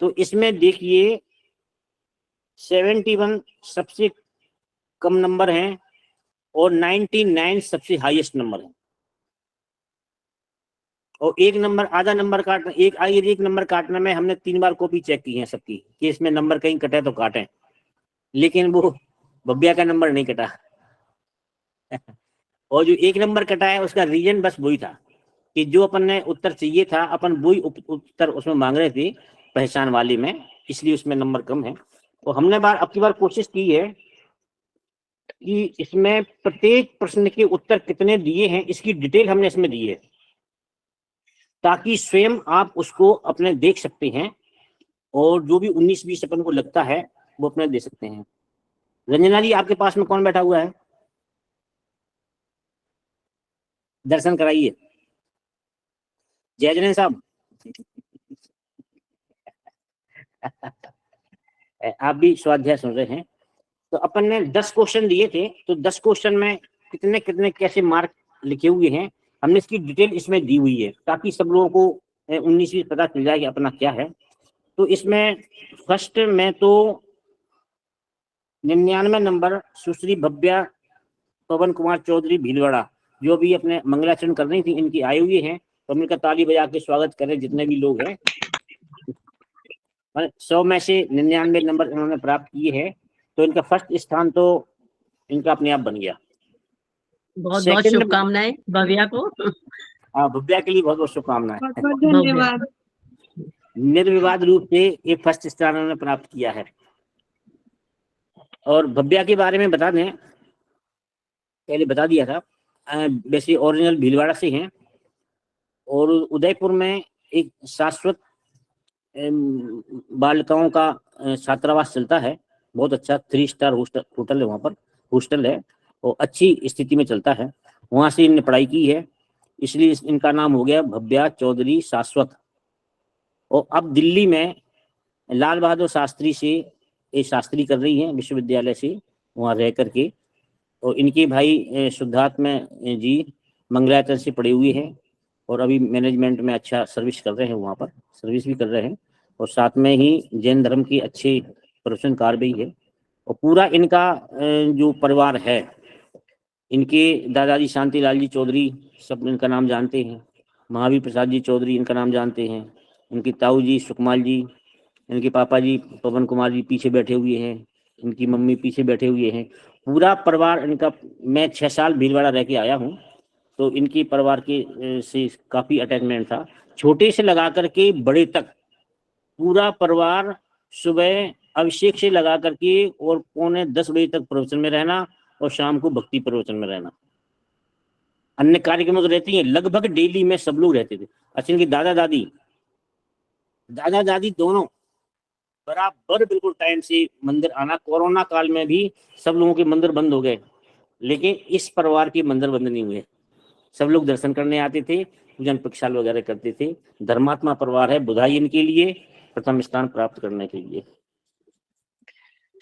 तो इसमें देखिए 71 सबसे कम नंबर है और 99 सबसे हाईएस्ट नंबर है। और एक नंबर आधा नंबर काटना, एक नंबर काटने में हमने 3 बार कॉपी चेक की है सबकी कि इसमें नंबर कहीं कटे तो काटें, लेकिन वो भव्या का नंबर नहीं कटा। और जो 1 नंबर कटा है उसका रीजन बस वही था कि जो अपन ने उत्तर चाहिए था अपन वही उत्तर उसमें मांग रहे थे पहचान वाली में, इसलिए उसमें नंबर कम है। तो हमने अब की बार कोशिश की है कि इसमें प्रत्येक प्रश्न के उत्तर कितने दिए हैं इसकी डिटेल हमने इसमें दी है, ताकि स्वयं आप उसको अपने देख सकते हैं और जो भी 19-20 अपन को लगता है वो अपने दे सकते हैं। रंजना जी आपके पास में कौन बैठा हुआ है, दर्शन कराइए। जय साहब आप भी स्वाध्याय सुन रहे हैं। तो अपन ने 10 क्वेश्चन दिए थे, तो 10 क्वेश्चन में कितने कितने कैसे मार्क लिखे हुए हैं हमने इसकी डिटेल इसमें दी हुई है, ताकि सब लोगों को 19-20 पता चल जाए कि अपना क्या है। तो इसमें फर्स्ट में तो 99 नंबर सुश्री भव्या पवन कुमार चौधरी भीलवाड़ा जो भी अपने मंगलाचरण कर रही थी इनकी आए हुए हैं, तो हम इनका ताली बजा के स्वागत करें जितने भी लोग हैं। 100 में से 99 नंबर इन्होंने प्राप्त किए हैं, तो इनका फर्स्ट स्थान तो इनका अपने आप बन गया। बहुत बहुत शुभकामनाएं भव्या को। हाँ, भव्या के लिए बहुत बहुत शुभकामनाएं। धन्यवाद। निर्विवाद रूप से ये फर्स्ट स्थान उन्होंने प्राप्त किया है। और भव्या के बारे में बता दें, पहले बता दिया था, वैसे ओरिजिनल भीलवाड़ा से हैं और उदयपुर में एक शाश्वत बालिकाओं का छात्रावास चलता है, बहुत अच्छा 3 स्टार होटल है, वहाँ पर हॉस्टल है और अच्छी स्थिति में चलता है। वहाँ से इन्होंने पढ़ाई की है, इसलिए इनका नाम हो गया भव्या चौधरी शाश्वत। और अब दिल्ली में लाल बहादुर शास्त्री से ये शास्त्री कर रही हैं विश्वविद्यालय से, वहाँ रह करके। और इनके भाई शुद्धात्मा जी मंगलाचरण से पढ़े हुए हैं और अभी मैनेजमेंट में अच्छा सर्विस कर रहे हैं, वहाँ पर सर्विस भी कर रहे हैं और साथ में ही जैन धर्म के अच्छे प्रवचनकार भी है। और पूरा इनका जो परिवार है, इनके दादाजी शांतिलाल जी चौधरी सब इनका नाम जानते हैं, महावीर प्रसाद जी चौधरी इनका नाम जानते हैं, इनकी ताऊ जी सुकमाल जी, इनके पापा जी पवन कुमार जी पीछे बैठे हुए हैं, इनकी मम्मी पीछे बैठे हुए हैं, पूरा परिवार इनका। मैं 6 साल भीलवाड़ा रह के आया हूँ, तो इनकी परिवार के से काफी अटैचमेंट था, छोटे से लगा करके बड़े तक। पूरा परिवार सुबह अभिषेक से लगा करके और पौने 10 बजे तक प्रवचन में रहना, और शाम को भक्ति प्रवचन में रहना। अन्य कार्यक्रम तो रहती हैं, लगभग डेली में सब लोग रहते थे। अच्छा, इनकी दादा दादी दोनों बराबर बिल्कुल टाइम से मंदिर आना। कोरोना काल में भी सब लोगों के मंदिर बंद हो गए, लेकिन इस परिवार के मंदिर बंद नहीं हुए। सब लोग दर्शन करने आते थे, पूजन प्रक्षाल वगैरह करते थे। धर्मात्मा परिवार है, बधाई इनके लिए प्रथम स्थान प्राप्त करने के लिए।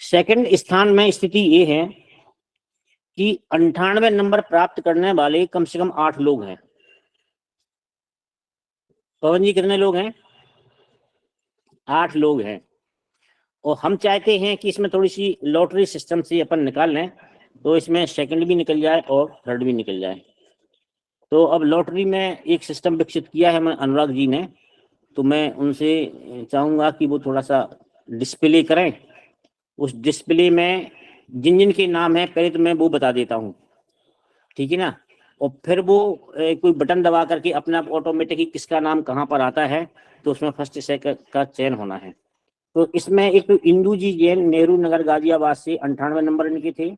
सेकंड स्थान में स्थिति ये है कि 98 नंबर प्राप्त करने वाले कम से कम 8 लोग हैं। पवन जी, कितने लोग हैं? 8 लोग हैं। और हम चाहते हैं कि इसमें थोड़ी सी लॉटरी सिस्टम से अपन निकाल लें, तो इसमें सेकंड भी निकल जाए और थर्ड भी निकल जाए। तो अब लॉटरी में एक सिस्टम विकसित किया है अनुराग जी ने, तो मैं उनसे चाहूंगा कि वो थोड़ा सा डिस्प्ले करें। उस डिस्प्ले में जिन जिन के नाम है पहले तो मैं वो बता देता हूँ, ठीक है ना, और फिर वो कोई बटन दबा करके अपने आप ऑटोमेटिकली किसका नाम कहाँ पर आता है, तो उसमें फर्स्ट सेकंड का चयन होना है। तो इसमें एक तो इंदू जी जैन, नेहरू नगर गाजियाबाद से 98 नंबर इनके थे।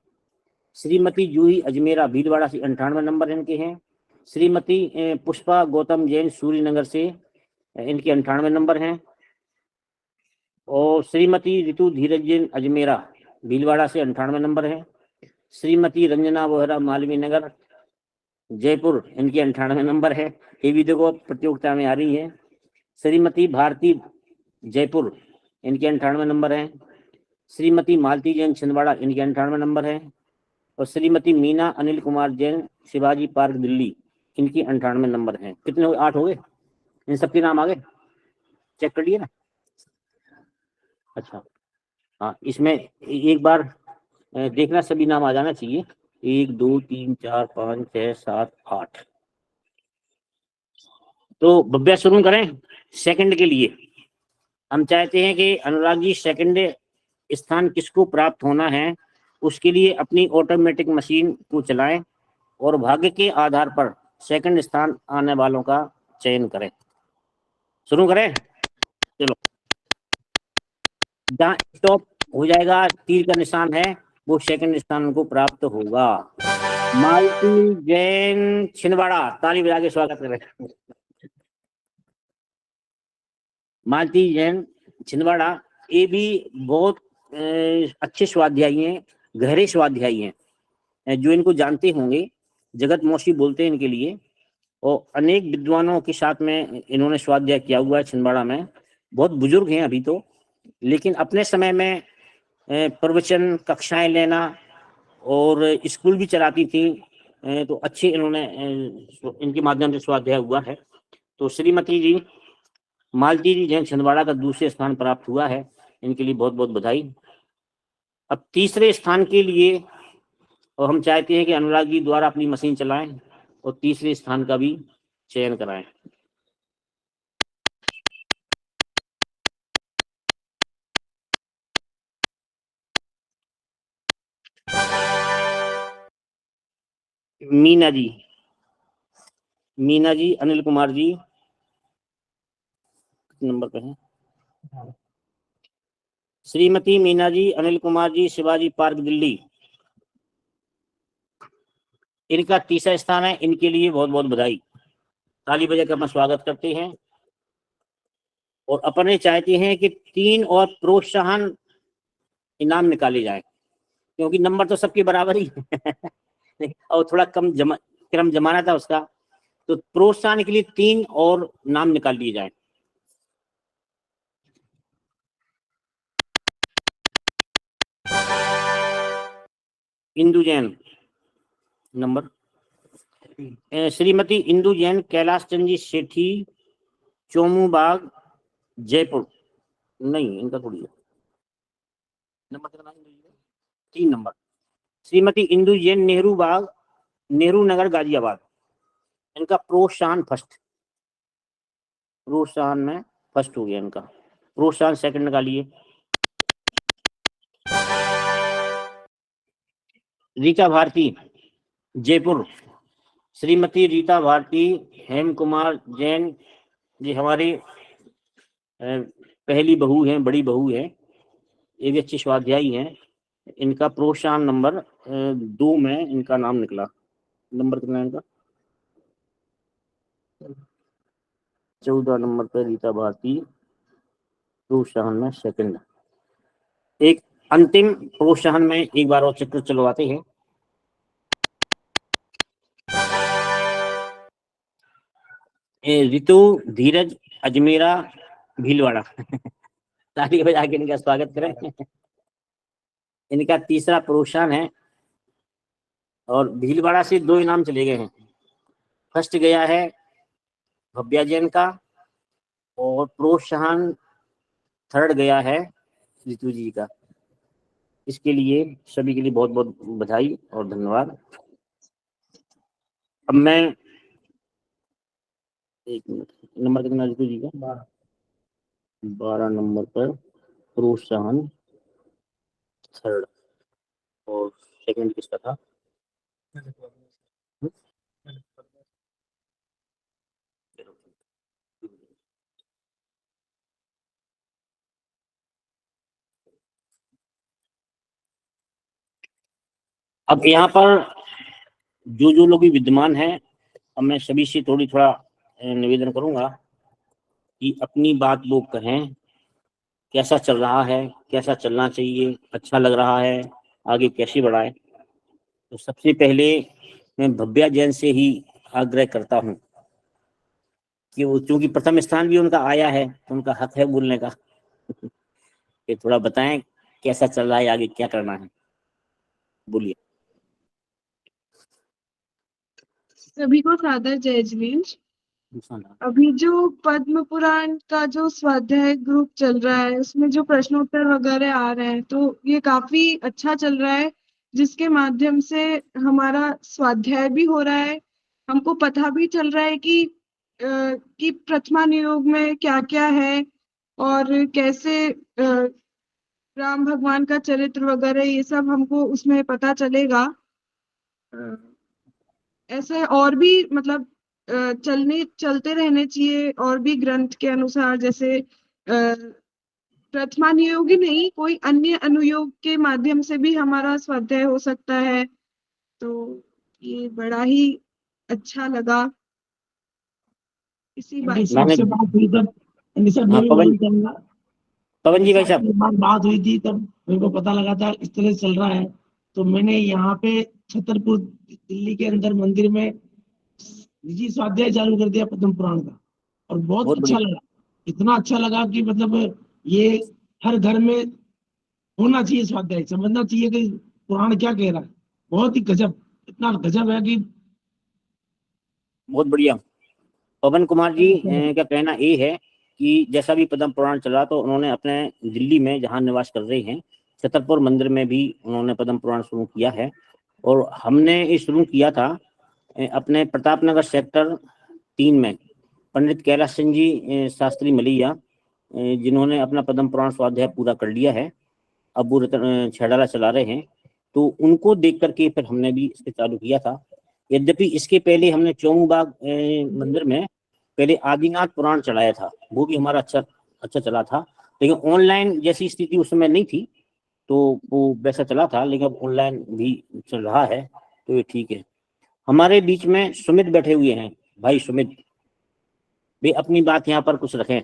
श्रीमती जूही अजमेरा भीलवाड़ा से 98 नंबर इनके हैं। श्रीमती पुष्पा गौतम जैन सूर्यनगर से इनके 98 नंबर हैं। और श्रीमती ऋतु धीरज जैन अजमेरा भीलवाड़ा से 98 नंबर है। श्रीमती रंजना वोहरा मालवीय नगर जयपुर, इनके 98 नंबर है। ये भी देखो प्रतियोगिता में आ रही है। श्रीमती भारती जयपुर, इनके 98 नंबर हैं। श्रीमती मालती जैन छिंदवाड़ा, इनके 98 नंबर है। और श्रीमती मीना अनिल कुमार जैन शिवाजी पार्क दिल्ली, इनकी 98 नंबर हैं। कितने हो? 8 हो गए। इन सबके नाम आ गए, चेक कर लिए ना? अच्छा, हाँ, इसमें एक बार देखना, सभी नाम आ जाना चाहिए। 1 2 3 4 5 6 7 8। तो बब्या शुरू करें सेकंड के लिए। हम चाहते हैं कि अनुराग जी सेकंड स्थान किसको प्राप्त होना है, उसके लिए अपनी ऑटोमेटिक मशीन को चलाएं और भाग्य के आधार पर सेकंड स्थान आने वालों का चयन करें। शुरू करें, चलो। जहाँ स्टॉप हो जाएगा, तीर का निशान है, वो सेकंड स्थान को प्राप्त होगा। मालती जैन छिंदवाड़ा, ताली बजा के स्वागत करें। मालती जैन छिंदवाड़ा, ये भी बहुत अच्छे स्वाध्यायी हैं, गहरे स्वाध्यायी हैं। जो इनको जानते होंगे, जगत मौसी बोलते हैं इनके लिए। और अनेक विद्वानों के साथ में इन्होंने स्वाध्याय किया हुआ है छिंदवाड़ा में। बहुत बुजुर्ग हैं अभी तो, लेकिन अपने समय में प्रवचन कक्षाएं लेना और स्कूल भी चलाती थी। तो अच्छे इन्होंने इनके माध्यम से स्वाध्याय हुआ है। तो श्रीमती जी मालती जी जैन छिंदवाड़ा का दूसरे स्थान प्राप्त हुआ है, इनके लिए बहुत बहुत बधाई। अब तीसरे स्थान के लिए, और हम चाहते हैं कि अनुराग जी द्वारा अपनी मशीन चलाएं और तीसरे स्थान का भी चयन कराएं। मीना जी अनिल कुमार जी नंबर पे हैं। श्रीमती मीना जी अनिल कुमार जी शिवाजी पार्क दिल्ली, इनका तीसरा स्थान है। इनके लिए बहुत बहुत बधाई, ताली बजाकर अपना स्वागत करते हैं। और अपने चाहते हैं कि 3 और प्रोत्साहन इनाम निकाले जाए, क्योंकि नंबर तो सबके बराबर ही है और थोड़ा क्रम जमाना था उसका। तो प्रोत्साहन के लिए 3 और नाम निकाल लिए जाए। इंदु जैन नंबर, श्रीमती इंदु जैन कैलाश चंद जी सेठी चोमू बाग जयपुर, नहीं इनका थोड़ी है नंबर, 3 नंबर। श्रीमती इंदु जैन नेहरू बाग नेहरू नगर गाजियाबाद, इनका प्रोत्साहन फर्स्ट, प्रोत्साहन में फर्स्ट हो गया इनका। प्रोत्साहन सेकंड निकालिए। रीता भारती जयपुर, श्रीमती रीता भारती हेम कुमार जैन जी हमारी पहली बहू है, बड़ी बहू है, ये भी अच्छी स्वाध्यायी हैं। इनका प्रोत्साहन नंबर 2 में इनका नाम निकला। नंबर कितना है इनका? 14 नंबर पर रीता भारती प्रोत्साहन में सेकंड। एक अंतिम प्रोत्साहन में एक बार और चक्कर चलवाते हैं। ऋतु धीरज अजमेरा भीलवाड़ा ताली बजा के इनका स्वागत करें। इनका तीसरा प्रोत्साहन है और भीलवाड़ा से 2 इनाम चले गए हैं। फर्स्ट गया है भव्या जैन का और प्रोत्साहन थर्ड गया है ऋतु जी का। इसके लिए सभी के लिए बहुत बहुत बधाई और धन्यवाद। अब मैं एक मिनट, नंबर कितना ऋतु जी का? 12 नंबर पर प्रोत्साहन थर्ड और सेकंड किसका था? अब यहाँ पर जो लोग भी विद्यमान हैं, अब मैं सभी से थोड़ा निवेदन करूंगा कि अपनी बात वो कहें, कैसा चल रहा है, कैसा चलना चाहिए, अच्छा लग रहा है, आगे कैसे बढ़ाएं। तो सबसे पहले मैं भव्या जैन से ही आग्रह करता हूँ कि वो चूंकि प्रथम स्थान भी उनका आया है तो उनका हक है बोलने का कि थोड़ा बताएं कैसा चल रहा है, आगे क्या करना है, बोलिए। सभी को सादर जय जिनेन्द्र। अभी जो पद्म पुराण का जो स्वाध्याय ग्रुप चल रहा है उसमें जो प्रश्नोत्तर वगैरह आ रहे हैं तो ये काफी अच्छा चल रहा है, जिसके माध्यम से हमारा स्वाध्याय भी हो रहा है। हमको पता भी चल रहा है कि प्रथमा नियोग में क्या क्या है और कैसे राम भगवान का चरित्र वगैरह ये सब हमको उसमें पता चलेगा। ऐसे और भी मतलब चलते रहने चाहिए और भी ग्रंथ के अनुसार, जैसे प्रथमा नियोगी नहीं कोई अन्य अनुयोग के माध्यम से भी हमारा स्वाध्याय हो सकता है। तो ये बड़ा ही अच्छा लगा। इसी बात मैंने से बात हुई तब सर हाँ, मैं भी वर्णन करूंगा। पवन जी भाई साहब, बात हुई थी तब मेरे को पता लगा था इस तरह से चल रहा है, तो मैंने यहाँ पे छतरपुर दिल्ली के अंदर मंदिर में निजी स्वाध्याय चालू कर दिया पद्म पुराण का, और बहुत अच्छा लगा। इतना अच्छा लगा कि मतलब ये हर घर में होना चाहिए स्वाध्याय, समझना चाहिए कि पुराण क्या कह रहा है। बहुत ही गजब, इतना गजब है कि बहुत बढ़िया। पवन कुमार जी का कहना ये है कि जैसा भी पद्म पुराण चला तो उन्होंने अपने दिल्ली में जहाँ निवास कर रहे हैं छतरपुर मंदिर में भी उन्होंने पद्म पुराण शुरू किया है। और हमने ये शुरू किया था अपने प्रताप नगर सेक्टर 3 में पंडित कैलाश सिंह जी शास्त्री मलिया, जिन्होंने अपना पद्म पुराण स्वाध्याय पूरा कर लिया है, अब वो छेड़ाला चला रहे हैं, तो उनको देख करके फिर हमने भी इसके चालू किया था। यद्यपि इसके पहले हमने चौमुबाग मंदिर में पहले आदिनाथ पुराण चढ़ाया था, वो भी हमारा अच्छा चला था, लेकिन ऑनलाइन जैसी स्थिति उस समय नहीं थी तो वो वैसा चला था, लेकिन अब ऑनलाइन भी चल रहा है तो ये ठीक है। हमारे बीच में सुमित बैठे हुए हैं, भाई सुमित भी अपनी बात यहाँ पर कुछ रखें।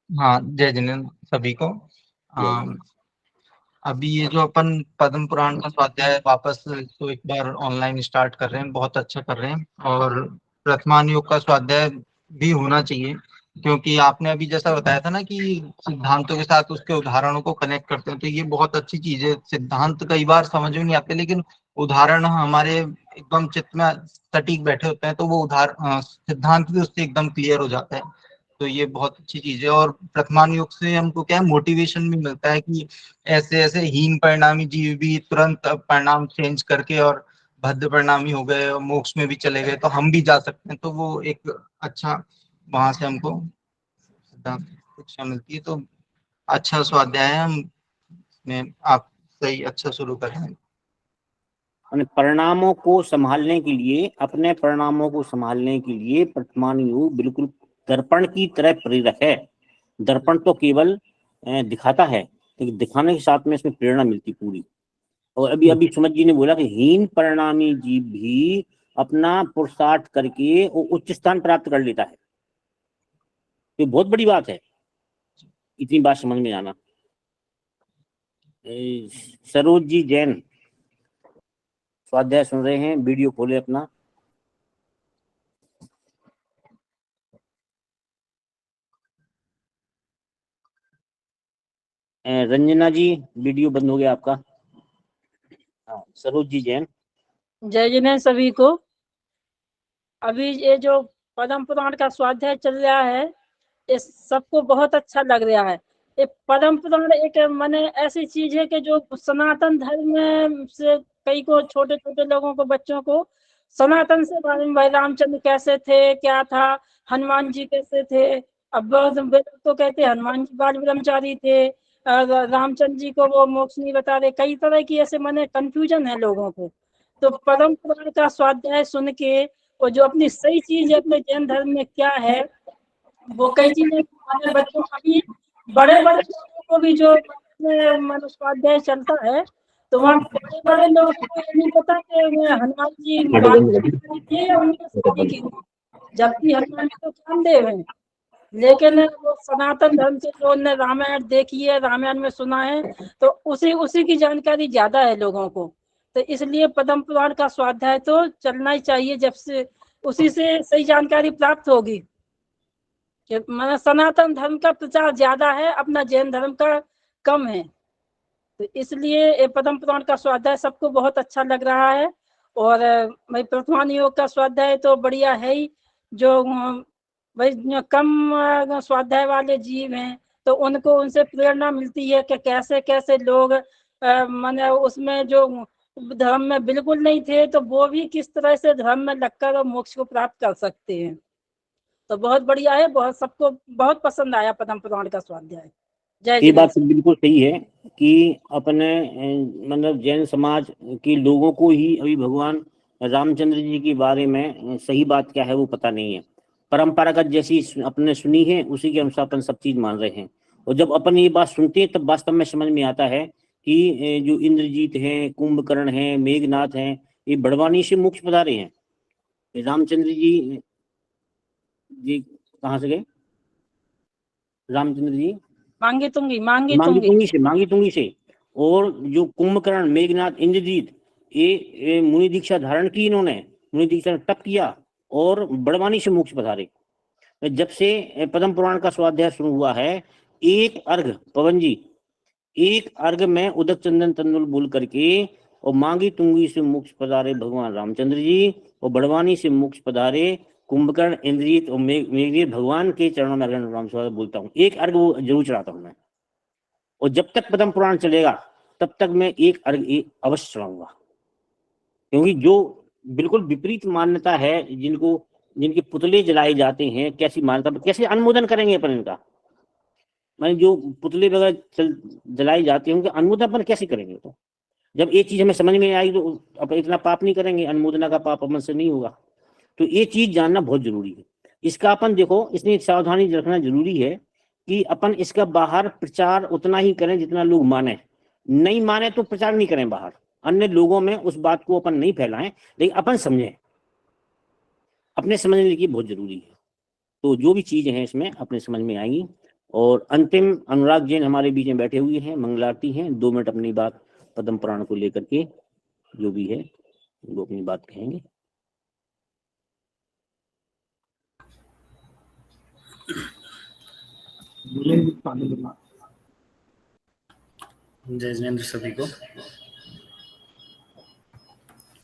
हाँ, जय जिनेन्द्र सभी को। अभी ये जो अपन पद्म पुराण का स्वाध्याय वापस तो एक बार ऑनलाइन स्टार्ट कर रहे हैं, बहुत अच्छा कर रहे हैं, और प्रथमान योग का स्वाध्याय भी होना चाहिए, क्योंकि आपने अभी जैसा बताया था ना कि सिद्धांतों के साथ उसके उदाहरणों को कनेक्ट करते हैं, तो ये बहुत अच्छी चीज है। सिद्धांत कई बार समझ में नहीं आते, लेकिन उदाहरण हमारे एकदम चित्त में सटीक बैठे होते हैं, तो वो सिद्धांत भी उससे एकदम क्लियर हो जाता है। तो ये बहुत अच्छी चीज है, और प्रथमान योग से हमको क्या है, मोटिवेशन भी मिलता है कि ऐसे ऐसे हीन परिणामी जीव भी तुरंत परिणाम चेंज करके और भद्र परिणामी हो गए और मोक्ष में भी चले गए, तो हम भी जा सकते हैं। तो वो एक अच्छा, वहां से हमको शिक्षा मिलती है। तो अच्छा स्वाध्याय है, हम में आप सही अच्छा शुरू कर रहे हैं। अपने परिणामों को संभालने के लिए, अपने परिणामों को संभालने के लिए वर्तमान युग बिल्कुल दर्पण की तरह प्रेरक है। दर्पण तो केवल दिखाता है, लेकिन दिखाने के साथ में इसमें प्रेरणा मिलती पूरी। और अभी अभी सुमित जी ने बोला कि हीन परिणामी जीव भी अपना पुरुषार्थ करके वो उच्च स्थान प्राप्त कर लेता है। ये बहुत बड़ी बात है, इतनी बात समझ में आना। सरोज जी जैन स्वाध्याय सुन रहे हैं, वीडियो खोले अपना। रंजना जी वीडियो बंद हो गया आपका। हाँ, सरोज जी जैन। जय जिनेन्द्र सभी को। अभी ये जो पद्म पुराण का स्वाध्याय चल रहा है, ये सबको बहुत अच्छा लग रहा है। ये पद्म पुराण एक माने ऐसी चीज है कि जो सनातन धर्म से कई को छोटे छोटे लोगों को, बच्चों को सनातन से बारे में, भाई रामचंद्र कैसे थे, क्या था, हनुमान जी कैसे थे। अब तो कहते हनुमान जी बाल ब्रह्मचारी थे, रामचंद्र जी को वो मोक्ष नहीं बता रहे, कई तरह की ऐसे माने कंफ्यूजन है लोगों को। तो पद्म पुराण का स्वाध्याय सुन के और जो अपनी सही चीज है अपने जैन धर्म में क्या है, वो कई चीजें हमारे बच्चों को भी, बड़े बड़े लोगों को भी जो स्वाध्याय चलता है, तो वहाँ बड़े बड़े लोगों को ये नहीं पता कि हनुमान जी थे या उनकी शादी की, जबकि हनुमान जी तो कामदेव हैं। लेकिन वो सनातन धर्म से जो उन्होंने रामायण देखी है, रामायण में सुना है, तो उसी की जानकारी ज्यादा है लोगों को। तो इसलिए पद्म पुराण का स्वाध्याय तो चलना ही चाहिए, जब से उसी से सही जानकारी प्राप्त होगी कि मतलब सनातन धर्म का प्रचार ज्यादा है, अपना जैन धर्म का कम है। तो इसलिए ये पद्म पुराण का स्वाध्याय सबको बहुत अच्छा लग रहा है। और भाई प्रथमान योग का स्वाध्याय तो बढ़िया है ही। जो भाई कम स्वाध्याय वाले जीव हैं, तो उनको उनसे प्रेरणा मिलती है कि कैसे कैसे लोग माने उसमें जो धर्म में बिल्कुल नहीं थे, तो वो भी किस तरह से धर्म में लगकर और मोक्ष को प्राप्त कर सकते हैं। तो बहुत बढ़िया है, बहुत सबको बहुत पसंद आया पद्म पुराण का स्वाध्याय। जय ये बात जिनेन्द्र। बिल्कुल सही है कि अपने मतलब जैन समाज के लोगों को ही अभी भगवान रामचंद्र जी के बारे में सही बात क्या है वो पता नहीं है। परंपरागत जैसी अपने सुनी है उसी के अनुसार अपन सब चीज मान रहे हैं। और जब अपन ये बात सुनते हैं तब वास्तव में समझ में आता है कि जो इंद्रजीत हैं, कुंभकर्ण हैं, मेघनाथ हैं, ये बड़वानी से मोक्ष पधारे हैं। रामचंद्र जी कहाँ से गए? रामचंद्र जी मांगी तुंगी मांगी तुंगी से। और जो कुंभकर्ण, मेघनाथ, इंद्रजीत, ये मुनि दीक्षा धारण की, इन्होंने मुनि दीक्षा तप किया और बड़वानी से मोक्ष पधारे। जब से पद्म पुराण का स्वाध्याय शुरू हुआ है, एक अर्घ पवन जी, एक अर्घ में उदक चंदन तंदुल बोल करके और मांगी तुंगी से मोक्ष पधारे भगवान रामचंद्र जी, और बड़वानी से मोक्ष पधारे कुंभकर्ण, इंद्रजीत और मेघनाथ। भगवान के चरणों में अगर राम स्वागत बोलता हूँ, एक अर्घ वो जरूर चढ़ाता हूँ मैं। और जब तक पद्म पुराण चलेगा तब तक मैं एक अर्घ अवश्य चढ़ाऊंगा, क्योंकि जो बिल्कुल विपरीत मान्यता है, जिनके पुतले जलाए जाते हैं, कैसी मान्यता, कैसे अनुमोदन करेंगे अपन इनका? मैंने जो पुतले वगैरह जलाए जाते हैं उनका अनुमोदन अपन कैसे करेंगे? तो जब ये चीज हमें समझ में आई तो अपन इतना पाप नहीं करेंगे, अनुमोदना का पाप अपन से नहीं होगा। तो ये चीज जानना बहुत जरूरी है। इसका अपन देखो, इसमें सावधानी रखना जरूरी है कि अपन इसका बाहर प्रचार उतना ही करें जितना लोग माने। नहीं माने तो प्रचार नहीं करें बाहर, अन्य लोगों में उस बात को अपन नहीं फैलाएं, लेकिन अपन समझें, अपने समझने की बहुत जरूरी है। तो जो भी चीजें हैं इसमें अपने समझ में आएंगी। और अंतिम अनुराग जैन हमारे बीच में बैठे हुए हैं, मंगलारती हैं। 2 मिनट अपनी बात पद्म पुराण को लेकर के जो भी है वो अपनी बात कहेंगे। जय जिनेन्द्र सभी को।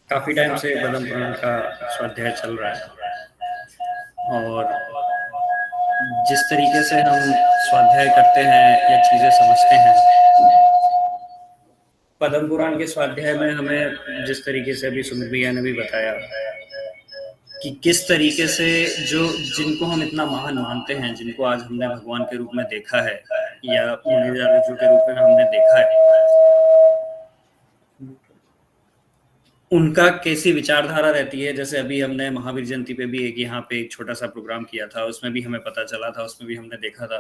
काफी टाइम से पद्म पुराण का स्वाध्याय चल रहा है और जिस तरीके से हम स्वाध्याय करते हैं या चीजें समझते हैं, पद्म पुराण के स्वाध्याय में हमें जिस तरीके से अभी सुमित भैया ने भी बताया कि किस तरीके से जिनको हम इतना महान मानते हैं, जिनको आज हमने भगवान के रूप में देखा है या मुनिराजों के रूप में हमने देखा है, उनका कैसी विचारधारा रहती है। जैसे अभी हमने महावीर जयंती पे भी यहाँ पे एक छोटा सा प्रोग्राम किया था, उसमें भी हमें पता चला था, उसमें भी हमने देखा था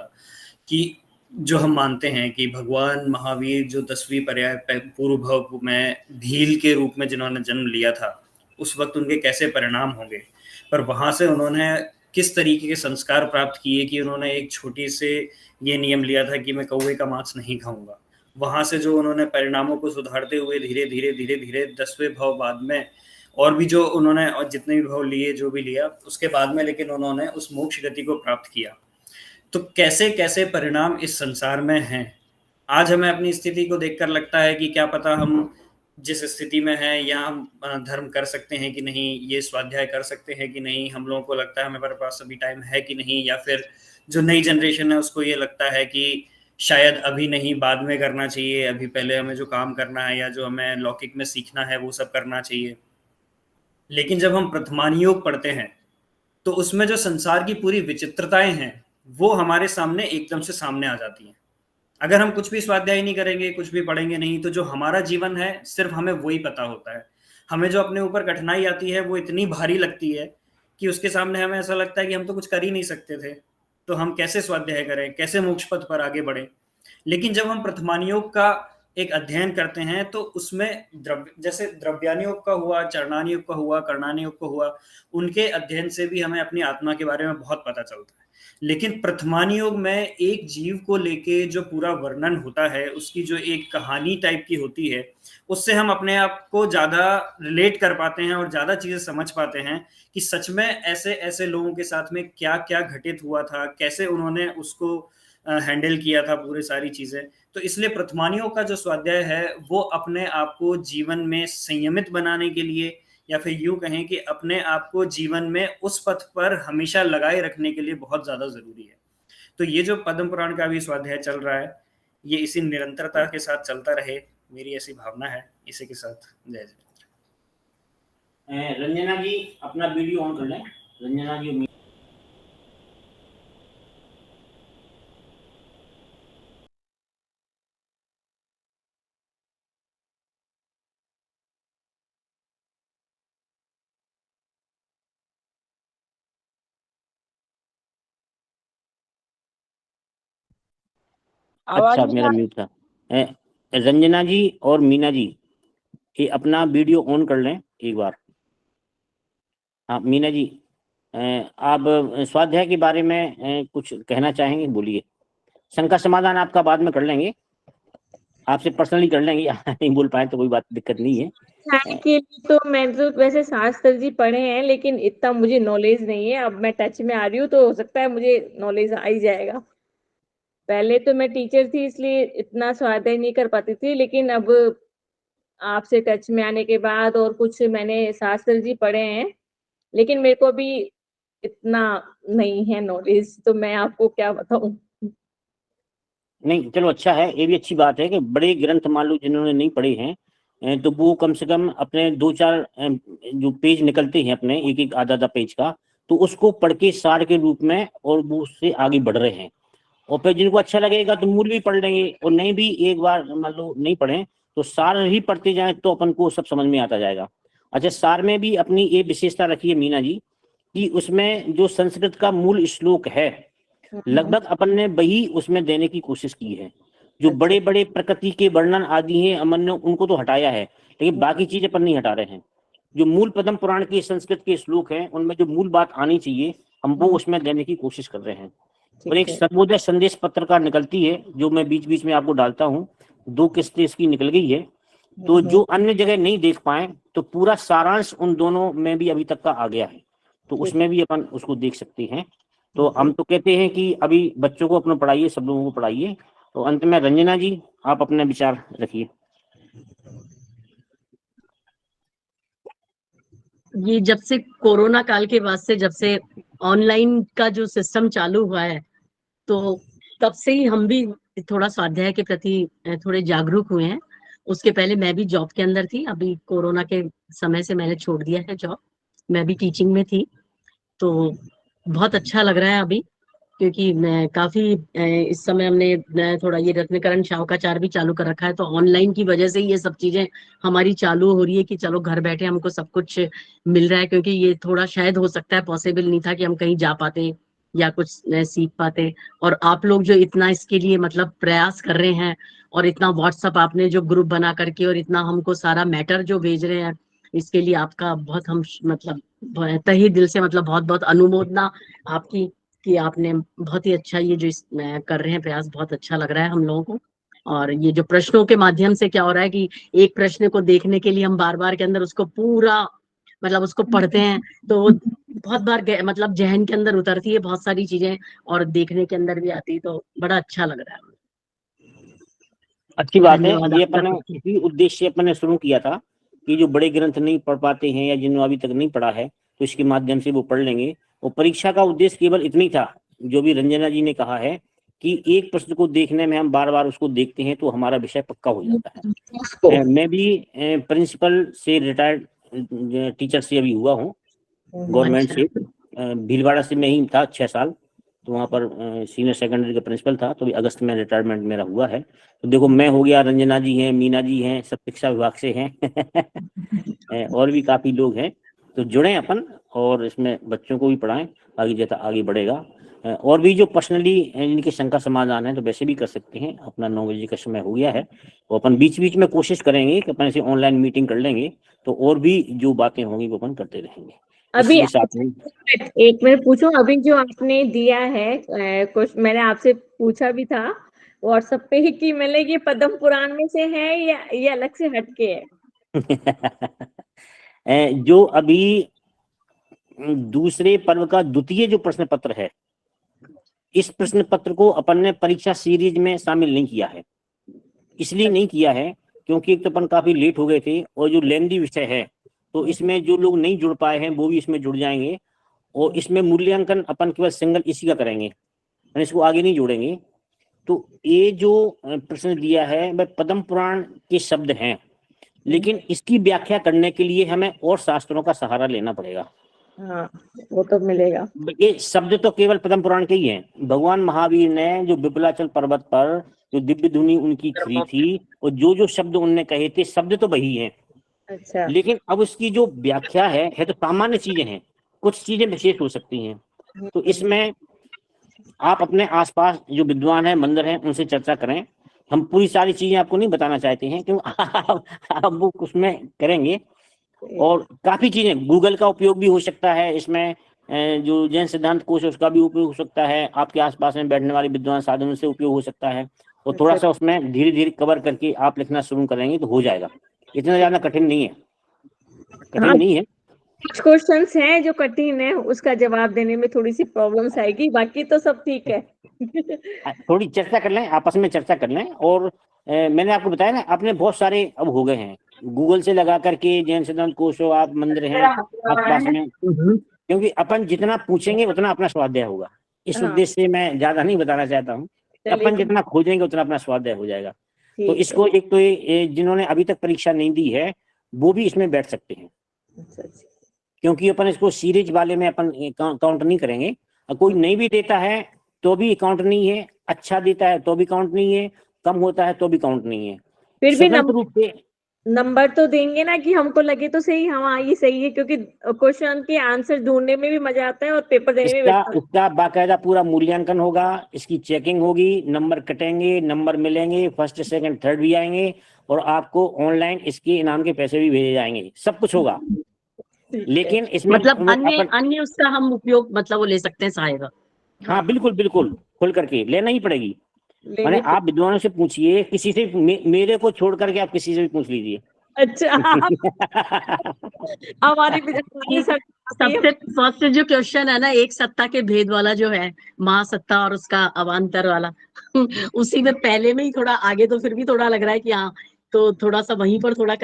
कि जो हम मानते हैं कि भगवान महावीर जो 10वीं पर्याय पूर्व भव में भील के रूप में जिन्होंने जन्म लिया था, उस वक्त उनके कैसे परिणाम होंगे, पर वहां से उन्होंने किस तरीके के संस्कार प्राप्त किए कि उन्होंने एक छोटी से ये नियम लिया था कि मैं कौवे का मांस नहीं खाऊंगा। वहां से जो उन्होंने परिणामों को सुधारते हुए धीरे धीरे 10वें भाव बाद में और भी जो उन्होंने और जितने भी भाव लिए, जो भी लिया उसके बाद में, लेकिन उन्होंने उस मोक्ष गति को प्राप्त किया। तो कैसे कैसे परिणाम इस संसार में हैं। आज हमें अपनी स्थिति को देखकर लगता है कि क्या पता हम जिस स्थिति में हैं या हम धर्म कर सकते हैं कि नहीं, ये स्वाध्याय कर सकते हैं कि नहीं, हम लोगों को लगता है हमारे पास अभी टाइम है कि नहीं, या फिर जो नई जनरेशन है उसको ये लगता है कि शायद अभी नहीं, बाद में करना चाहिए, अभी पहले हमें जो काम करना है या जो हमें लौकिक में सीखना है वो सब करना चाहिए। लेकिन जब हम प्रथमान योग पढ़ते हैं तो उसमें जो संसार की पूरी विचित्रताएं हैं वो हमारे सामने एकदम से सामने आ जाती हैं। अगर हम कुछ भी स्वाध्याय नहीं करेंगे, कुछ भी पढ़ेंगे नहीं, तो जो हमारा जीवन है सिर्फ हमें वही पता होता है। हमें जो अपने ऊपर कठिनाई आती है वो इतनी भारी लगती है कि उसके सामने हमें ऐसा लगता है कि हम तो कुछ कर ही नहीं सकते थे, तो हम कैसे स्वाध्याय करें, कैसे मोक्ष पथ पर आगे बढ़े। लेकिन जब हम प्रथमान योग का एक अध्ययन करते हैं तो उसमें जैसे द्रव्यान योग का हुआ, चरणान योग का हुआ, कर्णान योग का हुआ, उनके अध्ययन से भी हमें अपनी आत्मा के बारे में बहुत पता चलता है। लेकिन प्रथमान योग में एक जीव को लेके जो पूरा वर्णन होता है, उसकी जो एक कहानी टाइप की होती है, उससे हम अपने आप को ज्यादा रिलेट कर पाते हैं और ज्यादा चीजें समझ पाते हैं कि सच में ऐसे ऐसे लोगों के साथ में क्या क्या घटित हुआ था, कैसे उन्होंने उसको हैंडल किया था पूरी सारी चीजें। तो इसलिए प्रथमानियों का जो स्वाध्याय है वो अपने आप को जीवन में संयमित बनाने के लिए, या फिर यूं कहें कि अपने आप को जीवन में उस पथ पर हमेशा लगाए रखने के लिए बहुत ज्यादा जरूरी है। तो ये जो पद्म पुराण का भी स्वाध्याय चल रहा है, ये इसी निरंतरता के साथ चलता रहे, मेरी ऐसी भावना है। इसी के साथ जय जय। रंजना जी अपना वीडियो ऑन कर लें। रंजना जी अच्छा, मेरा म्यूट था। रंजना जी और मीना जी ये अपना वीडियो ऑन कर लें एक बार। हाँ मीना जी, आप स्वाध्याय के बारे में कुछ कहना चाहेंगे, बोलिए। शंका समाधान आपका बाद में कर लेंगे, आपसे पर्सनली कर लेंगे, नहीं बोल पाए तो कोई बात, दिक्कत नहीं है। के लिए तो मैंने तो वैसे शास्त्र जी पढ़े हैं, लेकिन इतना मुझे नॉलेज नहीं है। अब मैं टच में आ रही हूँ तो हो सकता है मुझे नॉलेज आ ही जाएगा। पहले तो मैं टीचर थी इसलिए इतना स्वाध्याय नहीं कर पाती थी, लेकिन अब आपसे टच में आने के बाद और कुछ मैंने शास्त्र जी पढ़े हैं, लेकिन मेरे को भी इतना नहीं है नॉलेज, तो मैं आपको क्या बताऊं। नहीं चलो अच्छा है, ये भी अच्छी बात है कि बड़े ग्रंथ मान लो जिन्होंने नहीं पढ़े हैं तो वो कम से कम अपने 2-4 जो पेज निकलते हैं अपने एक एक आधा पेज का, तो उसको पढ़ के सार के रूप में और वो उससे आगे बढ़ रहे हैं। और फिर जिनको अच्छा लगेगा तो मूल भी पढ़ लेंगे, और नहीं भी एक बार मान लो नहीं पढ़े तो सार ही पढ़ते जाएं तो अपन को सब समझ में आता जाएगा। अच्छा, सार में भी अपनी ये विशेषता रखी है मीना जी कि उसमें जो संस्कृत का मूल श्लोक है लगभग अपन ने वही उसमें देने की कोशिश की है। जो बड़े बड़े प्रकृति के वर्णन आदि हैं अमन ने उनको तो हटाया है, लेकिन बाकी चीजें अपन नहीं हटा रहे हैं। जो मूल पद्म पुराण के संस्कृत के श्लोक हैं उनमें जो मूल बात आनी चाहिए हम वो उसमें देने की कोशिश कर रहे हैं। और एक सर्वोदय संदेश पत्रकार निकलती है जो मैं बीच बीच में आपको डालता हूँ, 2 किस्तें इसकी निकल गई है, तो जो अन्य जगह नहीं देख पाए तो पूरा सारांश उन दोनों में भी अभी तक का आ गया है, तो उसमें भी अपन उसको देख सकते हैं। तो हम तो कहते हैं कि अभी बच्चों को अपना पढ़ाइए, सब लोगों को पढ़ाइए। तो अंत में रंजना जी आप अपने विचार रखिए। ये जब से कोरोना काल के बाद से, जब से ऑनलाइन का जो सिस्टम चालू हुआ है, तो तब से ही हम भी थोड़ा स्वाध्याय के प्रति थोड़े जागरूक हुए हैं। उसके पहले मैं भी जॉब के अंदर थी, अभी कोरोना के समय से मैंने छोड़ दिया है जॉब, मैं भी टीचिंग में थी। तो बहुत अच्छा लग रहा है अभी क्योंकि मैं काफी इस समय हमने थोड़ा ये रत्नकरण शावकाचार भी चालू कर रखा है, तो ऑनलाइन की वजह से ये सब चीजें हमारी चालू हो रही है कि चलो घर बैठे हमको सब कुछ मिल रहा है, क्योंकि ये थोड़ा शायद हो सकता है पॉसिबल नहीं था कि हम कहीं जा पाते या कुछ सीख पाते। और आप लोग जो इतना इसके लिए मतलब प्रयास कर रहे हैं, और इतना व्हाट्सअप आपने जो ग्रुप बना करके और इतना हमको सारा मैटर जो भेज रहे हैं, इसके लिए आपका बहुत हम मतलब तहे दिल से मतलब बहुत बहुत अनुमोदना आपकी, कि आपने बहुत ही अच्छा ये जो कर रहे हैं प्रयास, बहुत अच्छा लग रहा है हम लोगों को। और ये जो प्रश्नों के माध्यम से क्या हो रहा है कि एक प्रश्न को देखने के लिए हम बार बार के अंदर उसको पूरा मतलब उसको पढ़ते हैं, तो बहुत बार मतलब जहन के अंदर उतरती है बहुत सारी चीजें, और देखने के अंदर भी आती है, तो बड़ा अच्छा लग रहा है। अच्छी बात है। धन्यवाद ये आपका। अपन ने इसी उद्देश्य से अपन ने शुरू किया था कि जो बड़े ग्रंथ नहीं पढ़ पाते हैं या जिन्होंने अभी तक नहीं पढ़ा है, तो इसके माध्यम से वो पढ़ लेंगे। और परीक्षा का उद्देश्य केवल इतना ही था, जो भी रंजना जी ने कहा है कि एक प्रश्न को देखने में हम बार बार उसको देखते हैं तो हमारा विषय पक्का हो जाता है। मैं भी प्रिंसिपल से रिटायर्ड टीचर से अभी हुआ हूँ, गवर्नमेंट से। भीलवाड़ा से मैं ही था 6 साल, तो वहाँ पर सीनियर सेकेंडरी का प्रिंसिपल था, तो भी अगस्त में रिटायरमेंट मेरा हुआ है। तो देखो, मैं हो गया, रंजना जी हैं, मीना जी हैं, सब शिक्षा विभाग से हैं और भी काफी लोग हैं। तो जुड़े अपन और इसमें बच्चों को भी पढ़ाएं, आगे जैसा आगे बढ़ेगा। और भी जो पर्सनली इनकी शंका समाधान है तो वैसे भी कर सकते हैं। अपना 9 बजे का समय हो गया है, तो अपन बीच बीच में कोशिश करेंगे कि अपन ऐसे ऑनलाइन मीटिंग कर लेंगे, तो और भी जो बातें होंगी वो अपन करते रहेंगे। अभी इसी के साथ में एक मिनट पूछूं, अभी जो आपने दिया है कुछ मैंने आपसे पूछा भी था व्हाट्सएप पे ही कि मतलब ये पद्म पुराण में से है या ये अलग से हटके है? जो अभी दूसरे पर्व का द्वितीय जो प्रश्न पत्र है, इस प्रश्न पत्र को अपन ने परीक्षा सीरीज में शामिल नहीं किया है। इसलिए नहीं किया है क्योंकि एक तो अपन काफी लेट हो गए थे, और जो लेंदी विषय है तो इसमें जो लोग नहीं जुड़ पाए हैं वो भी इसमें जुड़ जाएंगे, और इसमें मूल्यांकन अपन केवल सिंगल इसी का करेंगे, इसको आगे नहीं जोड़ेंगे। तो ये जो प्रश्न दिया है वह पद्म पुराण के शब्द हैं, लेकिन इसकी व्याख्या करने के लिए हमें और शास्त्रों का सहारा लेना पड़ेगा। हाँ, वो तो मिलेगा। ये शब्द तो केवल पद्म पुराण के ही हैं। भगवान महावीर ने जो विपुलाचल पर्वत पर जो दिव्य धुनी उनकी खरी थी, और जो जो शब्द उनने कहे थे, शब्द तो वही हैं। अच्छा। लेकिन अब उसकी जो व्याख्या है तो सामान्य चीजें हैं, कुछ चीजें विशेष हो सकती हैं। तो इसमें आप अपने आसपास जो विद्वान हैं, मंदिर हैं, उनसे चर्चा करें। हम पूरी सारी चीजें आपको नहीं बताना चाहते हैं क्यों आप वो उसमें करेंगे। और काफी चीजें, गूगल का उपयोग भी हो सकता है इसमें, जो जैन सिद्धांत कोश है उसका भी उपयोग हो सकता है, आपके आसपास में बैठने वाले विद्वान साधनों से उपयोग हो सकता है। और थोड़ा सा उसमें धीरे धीरे कवर करके आप लिखना शुरू करेंगे तो हो जाएगा। इतना ज्यादा कठिन नहीं है, कठिन नहीं है। कुछ क्वेश्चंस हैं जो कठिन है, उसका जवाब देने में थोड़ी सी प्रॉब्लम्स आएगी, बाकी तो सब ठीक है। थोड़ी चर्चा कर लें, आपस में चर्चा कर लें। और मैंने आपको बताया ना, आपने बहुत सारे अब हो गए हैं, गूगल से लगा करके जैन सिद्धांत कोश हो, आप मंदिर हैं आसपास में, क्योंकि अपन जितना पूछेंगे उतना अपना स्वाध्याय होगा। इस उद्देश्य से मैं ज्यादा नहीं बताना चाहता हूँ। अपन जितना खोजेंगे उतना अपना स्वाध्याय हो जाएगा। तो इसको एक तो जिन्होंने अभी तक परीक्षा नहीं दी है वो भी इसमें बैठ सकते हैं, क्योंकि अपन इसको सीरीज वाले में अपन काउंट नहीं करेंगे। कोई नहीं भी देता है तो भी काउंट नहीं है, अच्छा देता है तो भी काउंट नहीं है, कम होता है तो भी काउंट नहीं है। फिर भी रूप से नंबर तो देंगे ना कि हमको लगे तो सही, हाँ ये सही है, क्योंकि क्वेश्चन के आंसर ढूंढने में भी मजा आता है और पेपर देने में इसका बाकायदा पूरा मूल्यांकन होगा, इसकी चेकिंग होगी, नंबर कटेंगे, नंबर मिलेंगे, फर्स्ट सेकंड थर्ड भी आएंगे, और आपको ऑनलाइन इसके इनाम के पैसे भी भेजे जाएंगे, सब कुछ होगा। लेकिन इसमें मतलब अन्य उसका हम उपयोग मतलब वो ले सकते हैं सहायता। हाँ बिल्कुल बिल्कुल, खुल करके लेना ही पड़ेगी। मैंने आप विद्वानों से पूछिए, किसी से मेरे को छोड़ करके आप किसी से भी पूछ लीजिए। अच्छा। हमारे सबसे फर्स्ट जो क्वेश्चन है ना, एक सत्ता के भेद वाला जो है, महासत्ता और उसका अवान्तर वाला उसी में पहले में ही थोड़ा आगे, तो फिर भी थोड़ा लग रहा है कि हाँ, तो थोड़ा सा वहीं पर थोड़ा